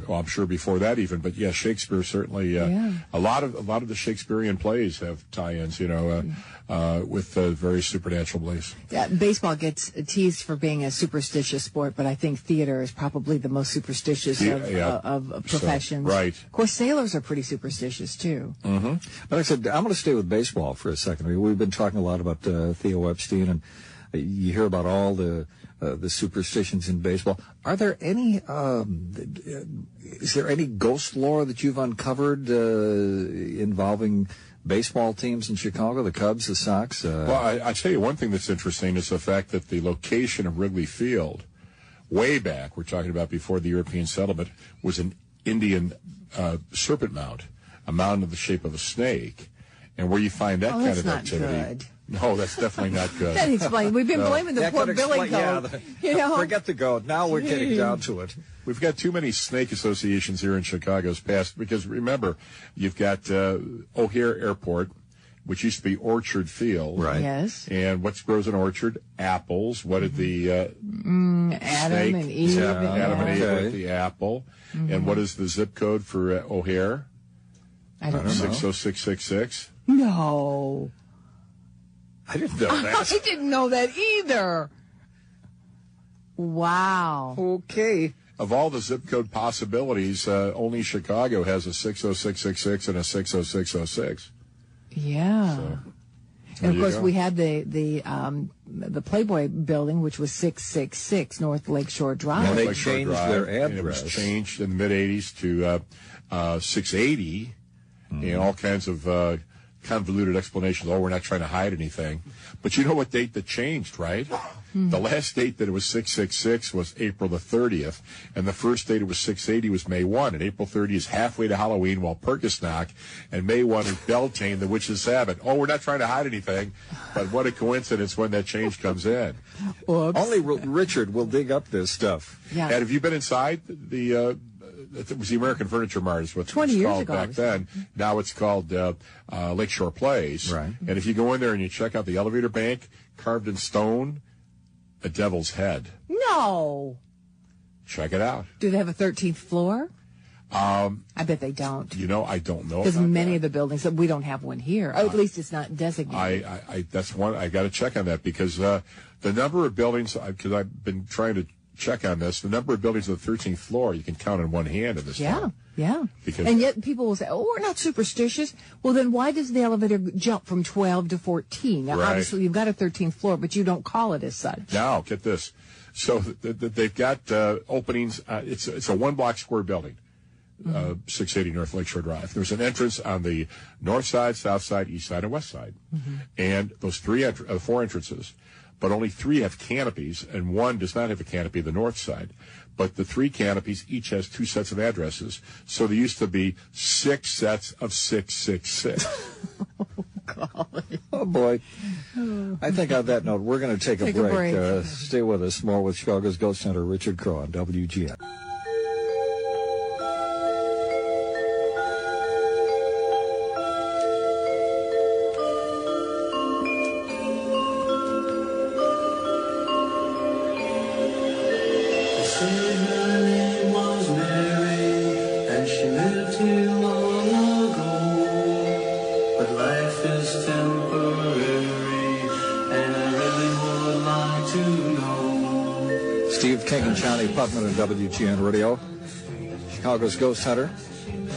Well, I'm sure before that even, but yeah, Shakespeare certainly. A lot of the Shakespearean plays have tie-ins, with various supernatural beliefs. Yeah, baseball gets teased for being a superstitious sport, but I think theater is probably the most superstitious of professions. So, right. Of course, sailors are pretty superstitious too. But I said I'm going to stay with baseball for a second. I mean, we've been talking a lot about Theo Epstein, and you hear about all the superstitions in baseball. Are there any? Is there any ghost lore that you've uncovered involving baseball teams in Chicago, the Cubs, the Sox? Well, I tell you one thing that's interesting is the fact that the location of Wrigley Field, way back, we're talking about before the European settlement, was an Indian serpent mound, a mound in the shape of a snake, and where you find that kind of activity. Good. No, that's definitely not good. That explains. We've been blaming the poor Billy goat. Forget the goat. Now we're getting down to it. We've got too many snake associations here in Chicago's past, because remember, you've got O'Hare Airport, which used to be Orchard Field. Right. Yes. And what grows in Orchard? Apples. What did the Adam and Eve. Adam and Eve Okay. with the apple. And what is the zip code for O'Hare? I don't know. 60666. No. I didn't know that. I didn't know that either. Wow. Okay. Of all the zip code possibilities, only Chicago has a 60666 and a 60606. Yeah. So, and of you course, go. we had the Playboy building, which was 666 North Lakeshore Drive. And they Lakeshore changed Drive, their and it was address. changed in the mid-'80s to 680, and all kinds of convoluted explanations. Oh, we're not trying to hide anything. But you know what date that changed, right? The last date that it was 666 was April the 30th, and the first date it was 680 was May 1, and April 30 is halfway to Halloween, while Perkisnock, and May 1 is Beltane, the witch's Sabbath. Oh, we're not trying to hide anything, but what a coincidence when that change comes in. Whoops. Only Richard will dig up this stuff. Yeah. And have you been inside the... it was the American Furniture Mart is what it 20 was years called ago, back then. Now it's called Lakeshore Place. Right. And if you go in there and you check out the elevator bank, carved in stone, a devil's head. No. Check it out. Do they have a 13th floor? I bet they don't. You know, I don't know. Because about many that. of the buildings, we don't have one here. At least it's not designated. That's one, I got to check on that because the number of buildings, because I've been trying to check on this, the number of buildings on the 13th floor you can count on one hand in this town. Yeah. And yet people will say, oh, we're not superstitious. Well, then why does the elevator jump from 12 to 14? Now, Right. obviously, you've got a 13th floor, but you don't call it as such. Now, get this. So they've got openings. It's a one-block square building, 680 North Lakeshore Drive. There's an entrance on the north side, south side, east side, and west side. And those four entrances, but only 3 have canopies, and 1 does not have a canopy, the north side. But the 3 canopies each has 2 sets of addresses. So there used to be 6 sets of 666. Oh, boy. I think on that note, we're going to take a break. Stay with us. More with Chicago's Ghost Hunter, Richard Crowe on WGN. Johnnie Putman on WGN Radio. Chicago's Ghost Hunter,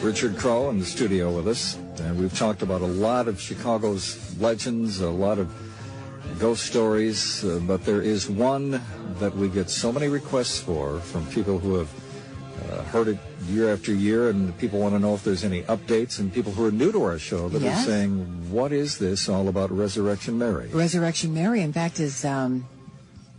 Richard Crowe in the studio with us. And we've talked about a lot of Chicago's legends, a lot of ghost stories, but there is one that we get so many requests for from people who have heard it year after year, and people want to know if there's any updates, and people who are new to our show that are saying, what is this all about Resurrection Mary? Resurrection Mary, in fact, is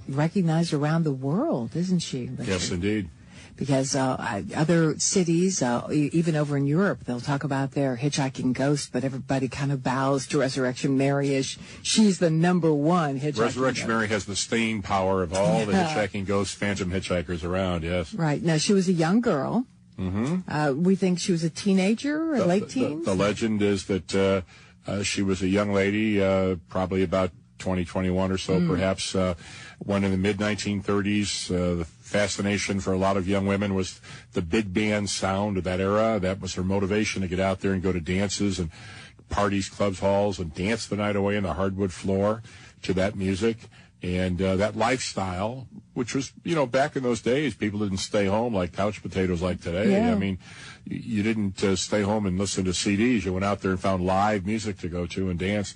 recognized around the world, isn't she, Richard? Yes, indeed. Because other cities, even over in Europe, they'll talk about their hitchhiking ghost, but everybody kind of bows to Resurrection Mary as she's the number one hitchhiking Resurrection ghost. Mary has the staying power of all the hitchhiking ghosts, phantom hitchhikers around, yes. Right. Now, she was a young girl. Mm-hmm. We think she was a teenager or late teens. The legend is that she was a young lady, probably about 21 or so, perhaps. When in the mid-1930s, the fascination for a lot of young women was the big band sound of that era. That was her motivation to get out there and go to dances and parties, clubs, halls, and dance the night away on the hardwood floor to that music. And that lifestyle, which was, back in those days, people didn't stay home like couch potatoes like today. Yeah. I mean, you didn't stay home and listen to CDs. You went out there and found live music to go to and dance.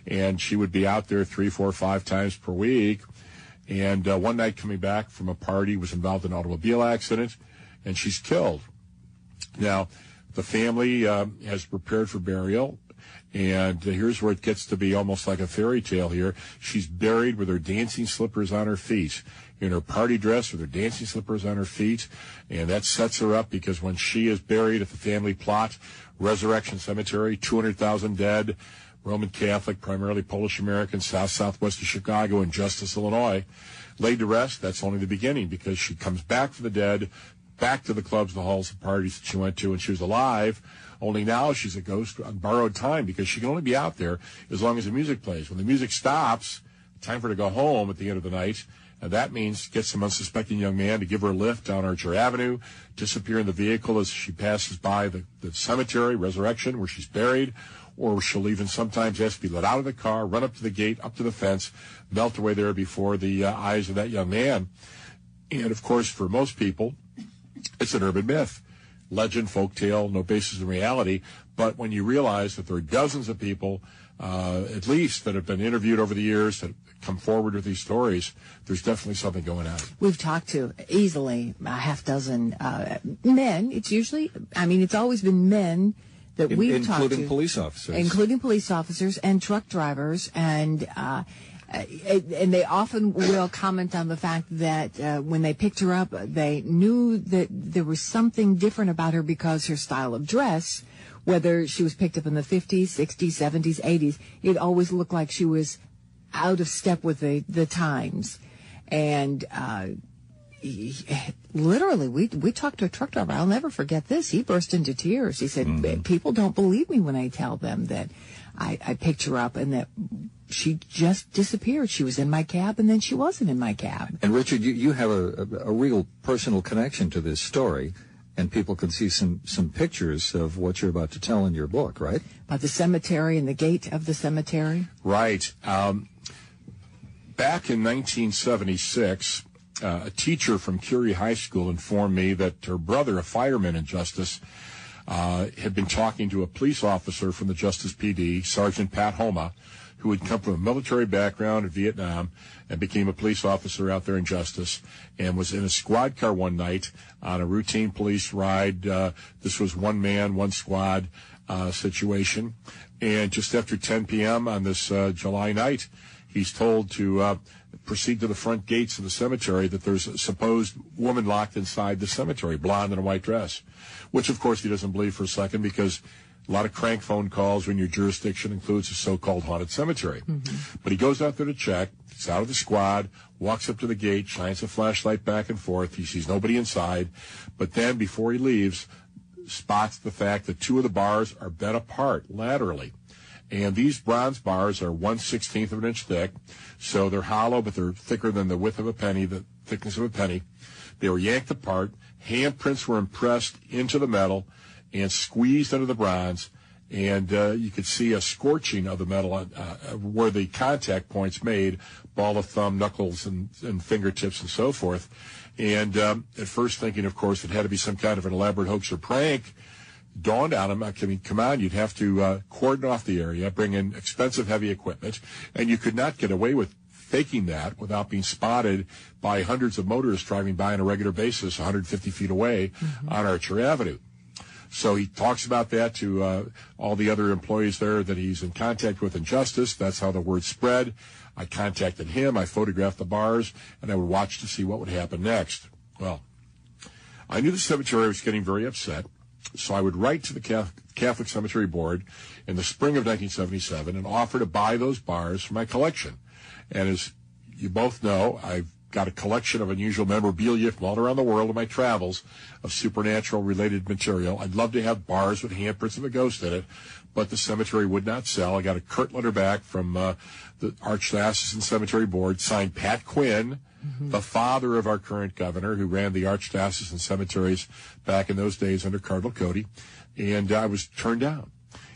And she would be out there 3, 4, 5 times per week. And one night coming back from a party, was involved in an automobile accident, and she's killed. Now, the family has prepared for burial, and here's where it gets to be almost like a fairy tale here. She's buried with her dancing slippers on her feet, in her party dress with her dancing slippers on her feet, and that sets her up because when she is buried at the family plot, Resurrection Cemetery, 200,000 dead, Roman Catholic, primarily Polish American, southwest of Chicago, and Justice, Illinois, laid to rest. That's only the beginning, because she comes back from the dead, back to the clubs, the halls, the parties that she went to, and she was alive. Only now she's a ghost on borrowed time, because she can only be out there as long as the music plays. When the music stops, time for her to go home at the end of the night. And that means get some unsuspecting young man to give her a lift down Archer Avenue, disappear in the vehicle as she passes by the cemetery, Resurrection, where she's buried, or she'll even sometimes ask to be let out of the car, run up to the gate, up to the fence, melt away there before the eyes of that young man. And, of course, for most people, it's an urban myth, legend, folktale, no basis in reality. But when you realize that there are dozens of people, at least, that have been interviewed over the years that come forward with these stories, there's definitely something going on. We've talked to easily a half dozen men. It's usually, it's always been men that we've talked to. Including police officers. Including police officers and truck drivers. And they often will comment on the fact that when they picked her up, they knew that there was something different about her because her style of dress, whether she was picked up in the 50s, 60s, 70s, 80s, it always looked like she was out of step with the times. And literally, we talked to a truck driver. I'll never forget this. He burst into tears. He said, people don't believe me when I tell them that I picked her up and that she just disappeared. She was in my cab, and then she wasn't in my cab. And Richard, you have a real personal connection to this story, and people can see some pictures of what you're about to tell in your book, right? About the cemetery and the gate of the cemetery. Right. Back in 1976, a teacher from Curie High School informed me that her brother, a fireman in Justice, had been talking to a police officer from the Justice PD, Sergeant Pat Homa, who had come from a military background in Vietnam and became a police officer out there in Justice, and was in a squad car one night on a routine police ride. This was one man, one squad situation. And just after 10 p.m. on this July night, he's told to proceed to the front gates of the cemetery, that there's a supposed woman locked inside the cemetery, blonde in a white dress, which, of course, he doesn't believe for a second, because a lot of crank phone calls when your jurisdiction includes a so-called haunted cemetery. But he goes out there to check. He's out of the squad, walks up to the gate, shines a flashlight back and forth. He sees nobody inside. But then, before he leaves, spots the fact that two of the bars are bent apart laterally. And these bronze bars are 1/16 of an inch thick, so they're hollow, but they're thicker than the width of a penny, the thickness of a penny. They were yanked apart. Handprints were impressed into the metal and squeezed into the bronze, and you could see a scorching of the metal where the contact points made, ball of thumb, knuckles, and fingertips, and so forth. And at first thinking, of course, it had to be some kind of an elaborate hoax or prank, dawned on him, I mean, come on, you'd have to cordon off the area, bring in expensive, heavy equipment, and you could not get away with faking that without being spotted by hundreds of motorists driving by on a regular basis 150 feet away on Archer Avenue. So he talks about that to all the other employees there that he's in contact with in Justice. That's how the word spread. I contacted him. I photographed the bars, and I would watch to see what would happen next. Well, I knew the cemetery was getting very upset, so I would write to the Catholic Cemetery Board in the spring of 1977 and offer to buy those bars for my collection. And as you both know, I've got a collection of unusual memorabilia from all around the world in my travels of supernatural-related material. I'd love to have bars with handprints of a ghost in it, but the cemetery would not sell. I got a curt letter back from the Archdiocesan Cemetery Board, signed Pat Quinn, the father of our current governor, who ran the Archdiocesan cemeteries back in those days under Cardinal Cody, and I was turned down.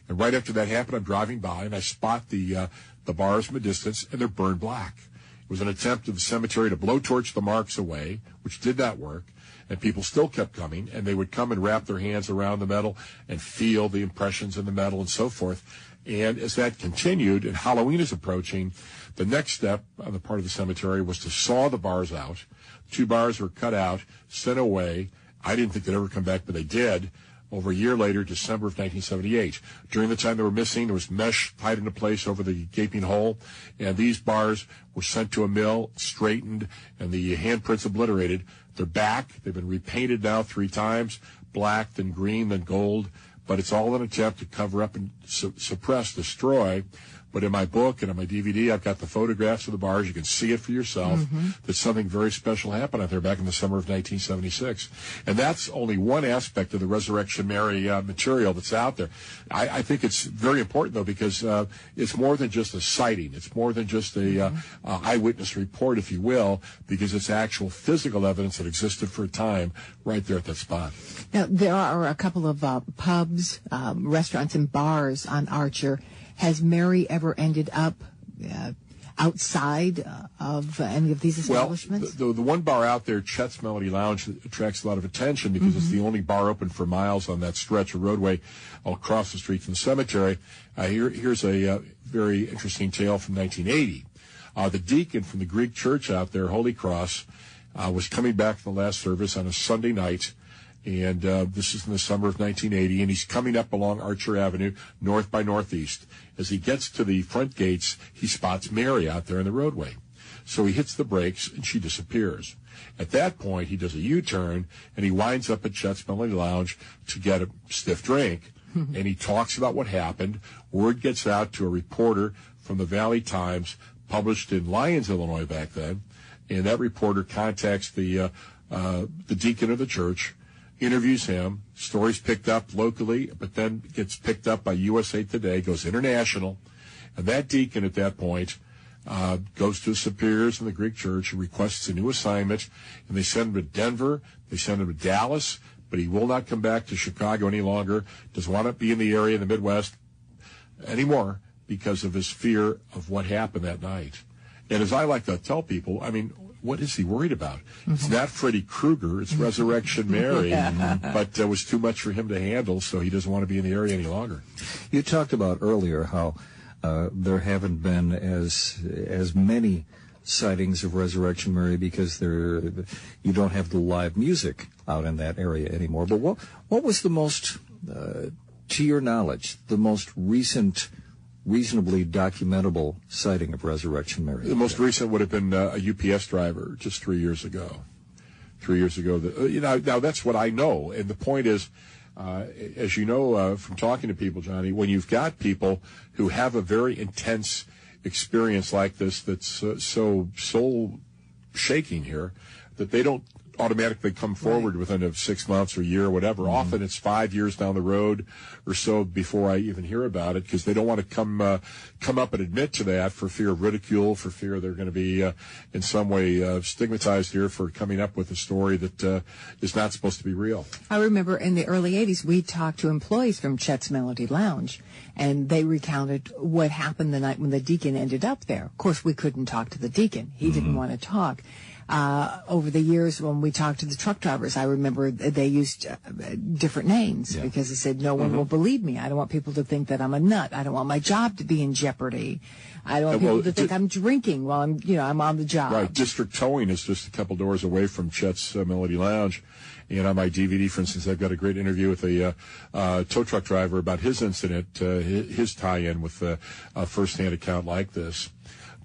And right after that happened, I'm driving by, and I spot the bars from a distance, and they're burned black. It was an attempt of the cemetery to blowtorch the marks away, which did not work, and people still kept coming, and they would come and wrap their hands around the metal and feel the impressions in the metal and so forth. And as that continued, and Halloween is approaching, the next step on the part of the cemetery was to saw the bars out. 2 bars were cut out, sent away. I didn't think they'd ever come back, but they did. Over a year later, December of 1978. During the time they were missing, there was mesh tied into place over the gaping hole, and these bars were sent to a mill, straightened, and the handprints obliterated. They're back. They've been repainted now 3 times, black, then green, then gold, but it's all an attempt to cover up and suppress, destroy. But in my book and on my DVD, I've got the photographs of the bars. You can see it for yourself. That something very special happened out there back in the summer of 1976. And that's only one aspect of the Resurrection Mary material that's out there. I think it's very important, though, because it's more than just a sighting. It's more than just a eyewitness report, if you will, because it's actual physical evidence that existed for a time right there at that spot. Now, there are a couple of pubs, restaurants, and bars on Archer. Has Mary ever ended up outside of any of these establishments? Well, the one bar out there, Chet's Melody Lounge, attracts a lot of attention because it's the only bar open for miles on that stretch of roadway across the street from the cemetery. Here's a very interesting tale from 1980. The deacon from the Greek church out there, Holy Cross, was coming back from the last service on a Sunday night, And this is in the summer of 1980, and he's coming up along Archer Avenue, north by northeast. As he gets to the front gates, he spots Mary out there in the roadway. So he hits the brakes, and she disappears. At that point, he does a U-turn, and he winds up at Chet's Melody Lounge to get a stiff drink. And he talks about what happened. Word gets out to a reporter from the Valley Times, published in Lyons, Illinois back then. And that reporter contacts the deacon of the church, interviews him. Story's picked up locally, but then gets picked up by USA Today, goes international. And that deacon at that point goes to his superiors in the Greek church and requests a new assignment. And they send him to Denver. They send him to Dallas. But he will not come back to Chicago any longer. Doesn't want to be in the area in the Midwest anymore because of his fear of what happened that night. And as I like to tell people, I mean, what is he worried about? It's not Freddy Krueger, it's Resurrection Mary, but it was too much for him to handle, so he doesn't want to be in the area any longer. You talked about earlier how there haven't been as many sightings of Resurrection Mary because you don't have the live music out in that area anymore. But what was the most, to your knowledge, the most recent, reasonably documentable sighting of Resurrection Mary? The most recent would have been a UPS driver just 3 years ago. 3 years ago. Now that's what I know. And the point is, as you know from talking to people, Johnny, when you've got people who have a very intense experience like this that's so soul-shaking here, that they don't automatically come forward within 6 months or a year or whatever. Often it's 5 years down the road or so before I even hear about it, because they don't want to come up and admit to that for fear of ridicule, for fear they're going to be in some way stigmatized here for coming up with a story that is not supposed to be real. I remember in the early 80s, we talked to employees from Chet's Melody Lounge, and they recounted what happened the night when the deacon ended up there. Of course, we couldn't talk to the deacon. He didn't want to talk. Over the years, when we talked to the truck drivers, I remember they used different names because they said, no one will believe me. I don't want people to think that I'm a nut. I don't want my job to be in jeopardy. I don't want people to think I'm drinking while I'm on the job. Right. District Towing is just a couple doors away from Chet's Melody Lounge. And on my DVD, for instance, I've got a great interview with a tow truck driver about his incident, his tie-in with a first-hand account like this.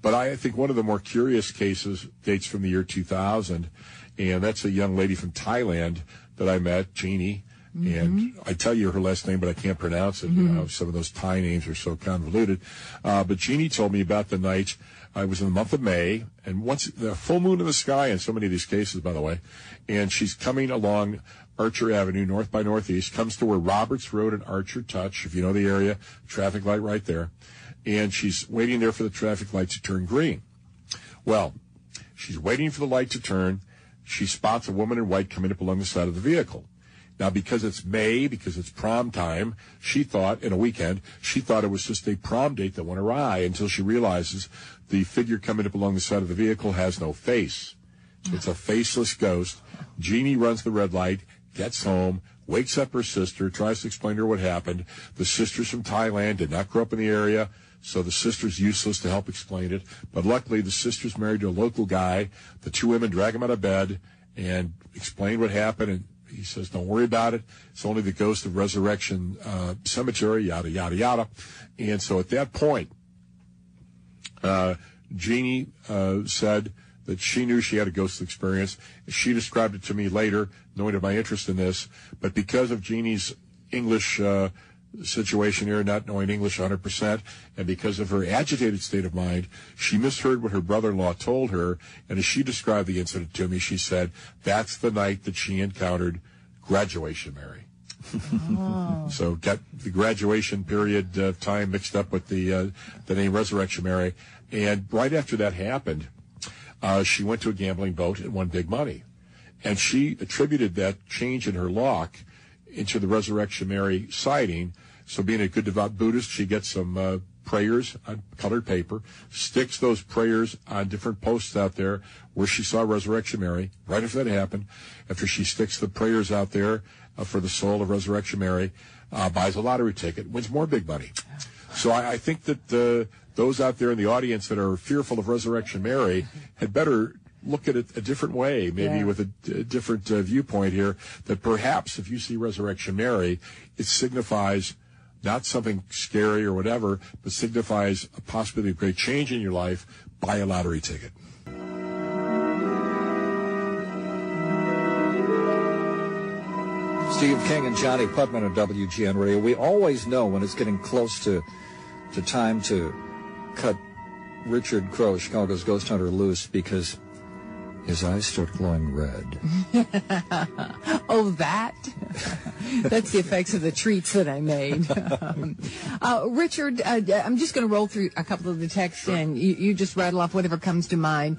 But I think one of the more curious cases dates from the year 2000, and that's a young lady from Thailand that I met, Johnnie. And I tell you her last name, but I can't pronounce it. You know, some of those Thai names are so convoluted. But Johnnie told me about the night. I was in the month of May, and once the full moon in the sky in so many of these cases, by the way. And she's coming along Archer Avenue, north by northeast, comes to where Roberts Road and Archer touch, if you know the area, traffic light right there. And she's waiting there for the traffic light to turn green. Well, she's waiting for the light to turn. She spots a woman in white coming up along the side of the vehicle. Now, because it's May, because it's prom time, she thought, in a weekend, she thought it was just a prom date that went awry until she realizes the figure coming up along the side of the vehicle has no face. It's a faceless ghost. Johnnie runs the red light, gets home, wakes up her sister, tries to explain to her what happened. The sister's from Thailand, did not grow up in the area, so the sister's useless to help explain it. But luckily, the sister's married to a local guy. The two women drag him out of bed and explain what happened. And he says, don't worry about it. It's only the ghost of Resurrection Cemetery, yada, yada, yada. And so at that point, Johnnie said that she knew she had a ghost experience. She described it to me later, knowing of my interest in this. But because of Johnnie's English situation here, not knowing English 100%, and because of her agitated state of mind, she misheard what her brother-in-law told her, and as she described the incident to me, she said that's the night that she encountered Graduation Mary. Oh. So got the graduation period of time mixed up with the name Resurrection Mary, and right after that happened, she went to a gambling boat and won big money, and she attributed that change in her luck into the Resurrection Mary sighting. So being a good devout Buddhist, she gets some prayers on colored paper, sticks those prayers on different posts out there where she saw Resurrection Mary. Right after that happened, after she sticks the prayers out there for the soul of Resurrection Mary, buys a lottery ticket, wins more big money. So I think that those out there in the audience that are fearful of Resurrection Mary had better look at it a different way, maybe with a different viewpoint here, that perhaps if you see Resurrection Mary, it signifies not something scary or whatever, but signifies a possibility of great change in your life. Buy a lottery ticket. Steve King and Johnny Putman at WGN Radio. We always know when it's getting close to time to cut Richard Crowe, Chicago's ghost hunter, loose, because his eyes start glowing red. Oh, that? That's the effects of the treats that I made. Richard, I'm just going to roll through a couple of the texts, and you just rattle off whatever comes to mind.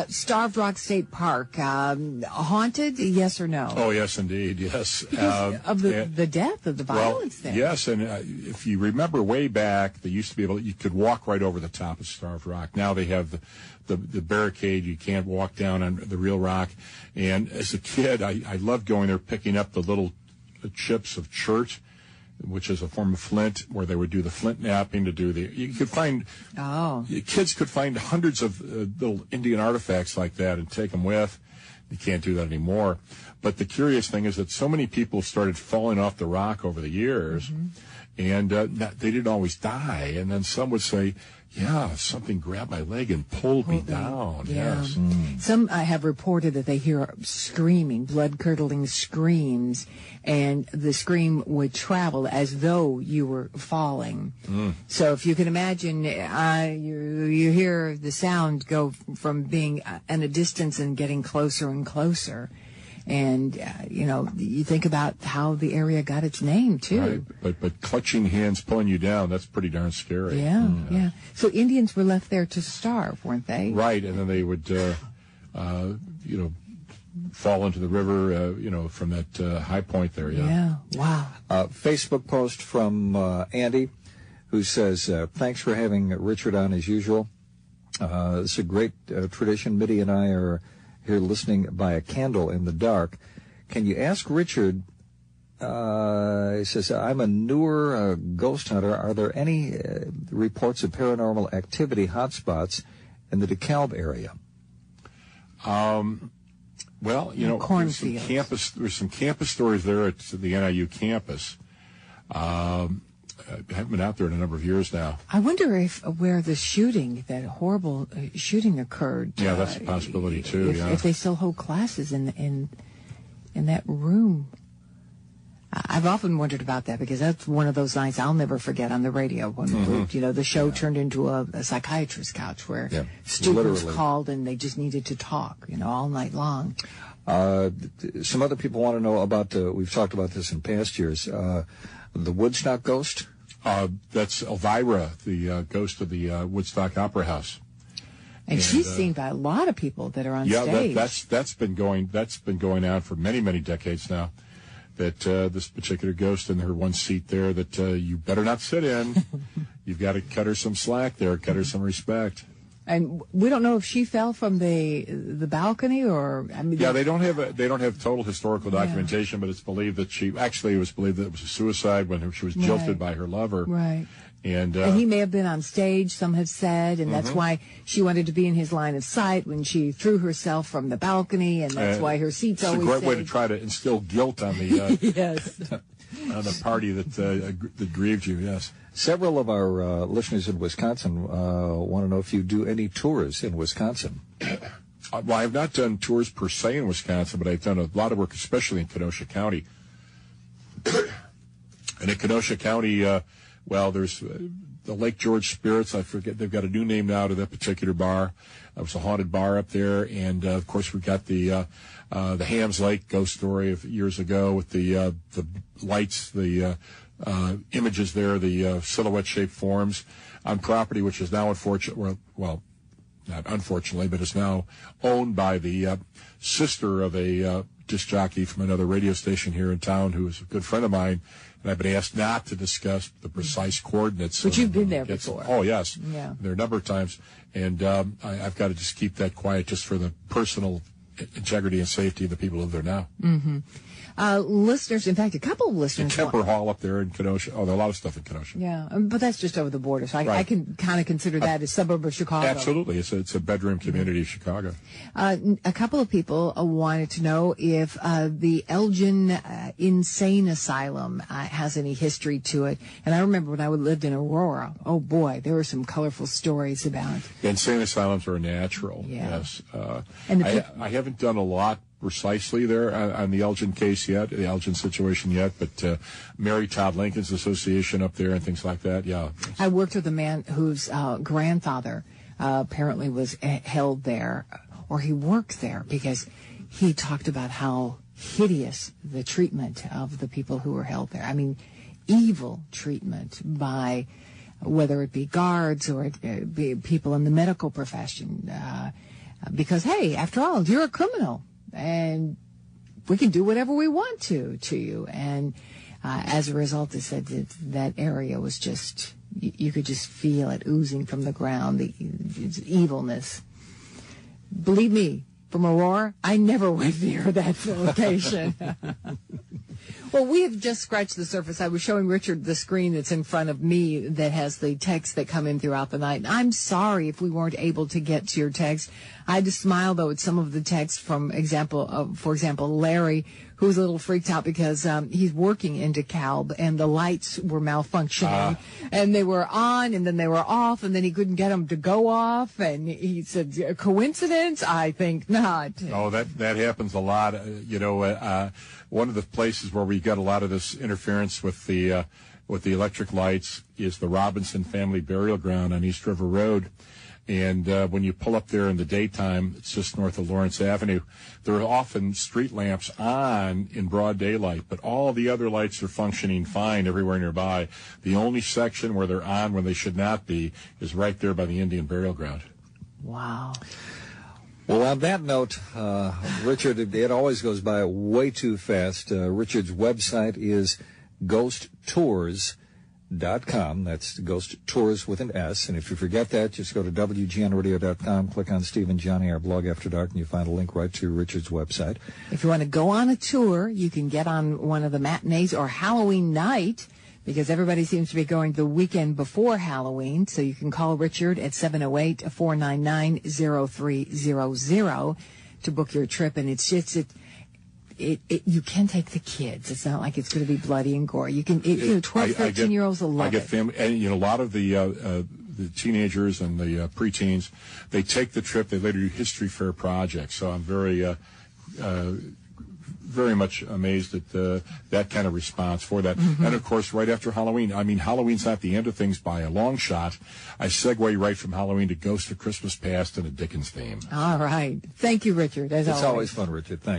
Starved Rock State Park, haunted, yes or no? Oh, yes, indeed, yes. Of the death, of the violence there. Yes, and if you remember way back, they used to be you could walk right over the top of Starved Rock. Now they have the barricade. You can't walk down on the real rock. And as a kid, I loved going there, picking up the little chips of chert, which is a form of flint, where they would do the flint knapping to do you could find, kids could find hundreds of little Indian artifacts like that and take them with. You can't do that anymore. But the curious thing is that so many people started falling off the rock over the years, and they didn't always die. And then some would say, yeah, something grabbed my leg and pulled me down. Yeah. Yes. Some have reported that they hear screaming, blood-curdling screams, and the scream would travel as though you were falling. So if you can imagine, you hear the sound go from being at a distance and getting closer and closer. And, you think about how the area got its name, too. Right. But clutching hands pulling you down, that's pretty darn scary. Yeah. So Indians were left there to starve, weren't they? Right, and then they would, fall into the river, from that high point there, Yeah, wow. Facebook post from Andy, who says, thanks for having Richard on as usual. It's a great tradition. Mitty and I are here listening by a candle in the dark. Can you ask Richard, he says, I'm a newer ghost hunter. Are there any reports of paranormal activity hotspots in the DeKalb area? Well, there's some campus stories there at the NIU campus. I haven't been out there in a number of years now. I wonder where that horrible shooting occurred. Yeah, that's a possibility too. If they still hold classes in that room. I've often wondered about that, because that's one of those nights I'll never forget on the radio when the show turned into a psychiatrist's couch where students called and they just needed to talk, all night long. Some other people want to know about, we've talked about this in past years, the Woodstock ghost. That's Elvira, the ghost of the Woodstock Opera House. And she's seen by a lot of people that are on stage. Yeah, that's been going on for many, many decades now. That this particular ghost in her one seat there that you better not sit in. You've got to cut her some slack there, cut her some respect. And we don't know if she fell from the balcony or. They don't have total historical documentation, but it's believed that it was believed that it was a suicide when she was jilted by her lover. Right. And he may have been on stage, some have said, and that's why she wanted to be in his line of sight when she threw herself from the balcony, and that's why her seat's always It's a great way to try to instill guilt on the yes. on the party that grieved you. Yes. Several of our listeners in Wisconsin want to know if you do any tours in Wisconsin. Well, I have not done tours per se in Wisconsin, but I've done a lot of work, especially in Kenosha County. And in Kenosha County, there's the Lake George Spirits. I forget, they've got a new name now to that particular bar. It was a haunted bar up there, and of course we got the Hams Lake ghost story of years ago with the lights, the images there, the silhouette-shaped forms on property, which is now not unfortunately, but is now owned by the sister of a disc jockey from another radio station here in town who is a good friend of mine. And I've been asked not to discuss the precise coordinates. But you've been there before. Oh, yes. Yeah. There are a number of times. And I've got to just keep that quiet just for the personal integrity and safety of the people who live there now. Mm-hmm. Listeners, in fact, a couple of listeners. Kemper Hall up there in Kenosha. Oh, there are a lot of stuff in Kenosha. Yeah, but that's just over the border, so I can kind of consider that a suburb of Chicago. Absolutely. It's a bedroom community of Chicago. A couple of people wanted to know if the Elgin Insane Asylum has any history to it. And I remember when I lived in Aurora, oh boy, there were some colorful stories about. Insane asylums are natural. Yeah. Yes. And I haven't done a lot precisely there on the Elgin case yet, the Elgin situation yet, but Mary Todd Lincoln's Association up there and things like that, yeah. I worked with a man whose grandfather apparently was held there, or he worked there, because he talked about how hideous the treatment of the people who were held there. I mean, evil treatment by whether it be guards or it be people in the medical profession, because, hey, after all, you're a criminal. And we can do whatever we want to you. And as a result, they said that area was just, you could just feel it oozing from the ground, the evilness. Believe me, from Aurora, I never went near that location. Well, we have just scratched the surface. I was showing Richard the screen that's in front of me that has the texts that come in throughout the night. I'm sorry if we weren't able to get to your text. I had to smile, though, at some of the texts from, for example, Larry, who's a little freaked out because he's working in DeKalb, and the lights were malfunctioning. And they were on, and then they were off, and then he couldn't get them to go off. And he said, coincidence? I think not. Oh, that happens a lot. One of the places where we got a lot of this interference with the electric lights is the Robinson family burial ground on East River Road. And when you pull up there in the daytime, it's just north of Lawrence Avenue, there are often street lamps on in broad daylight, but all the other lights are functioning fine everywhere nearby. The only section where they're on when they should not be is right there by the Indian burial ground. Wow. Well, on that note, Richard, it always goes by way too fast. Richard's website is ghosttours.com. That's Ghost Tours with an S. And if you forget that, just go to WGNradio.com, click on Steve and Johnnie, our blog After Dark, and you find a link right to Richard's website. If you want to go on a tour, you can get on one of the matinees or Halloween night, because everybody seems to be going the weekend before Halloween. So you can call Richard at 708-499-0300 to book your trip. And it's just, you can take the kids. It's not like it's going to be bloody and gory. You can, 12, 13-year-olds will love it. I get family, and a lot of the teenagers and the preteens, they take the trip. They later do history fair projects. So I'm very much amazed at that kind of response for that. Mm-hmm. And, of course, right after Halloween. I mean, Halloween's not the end of things by a long shot. I segue right from Halloween to Ghost of Christmas Past and a Dickens theme. All right. Thank you, Richard, as always. It's always fun, Richard. Thank you.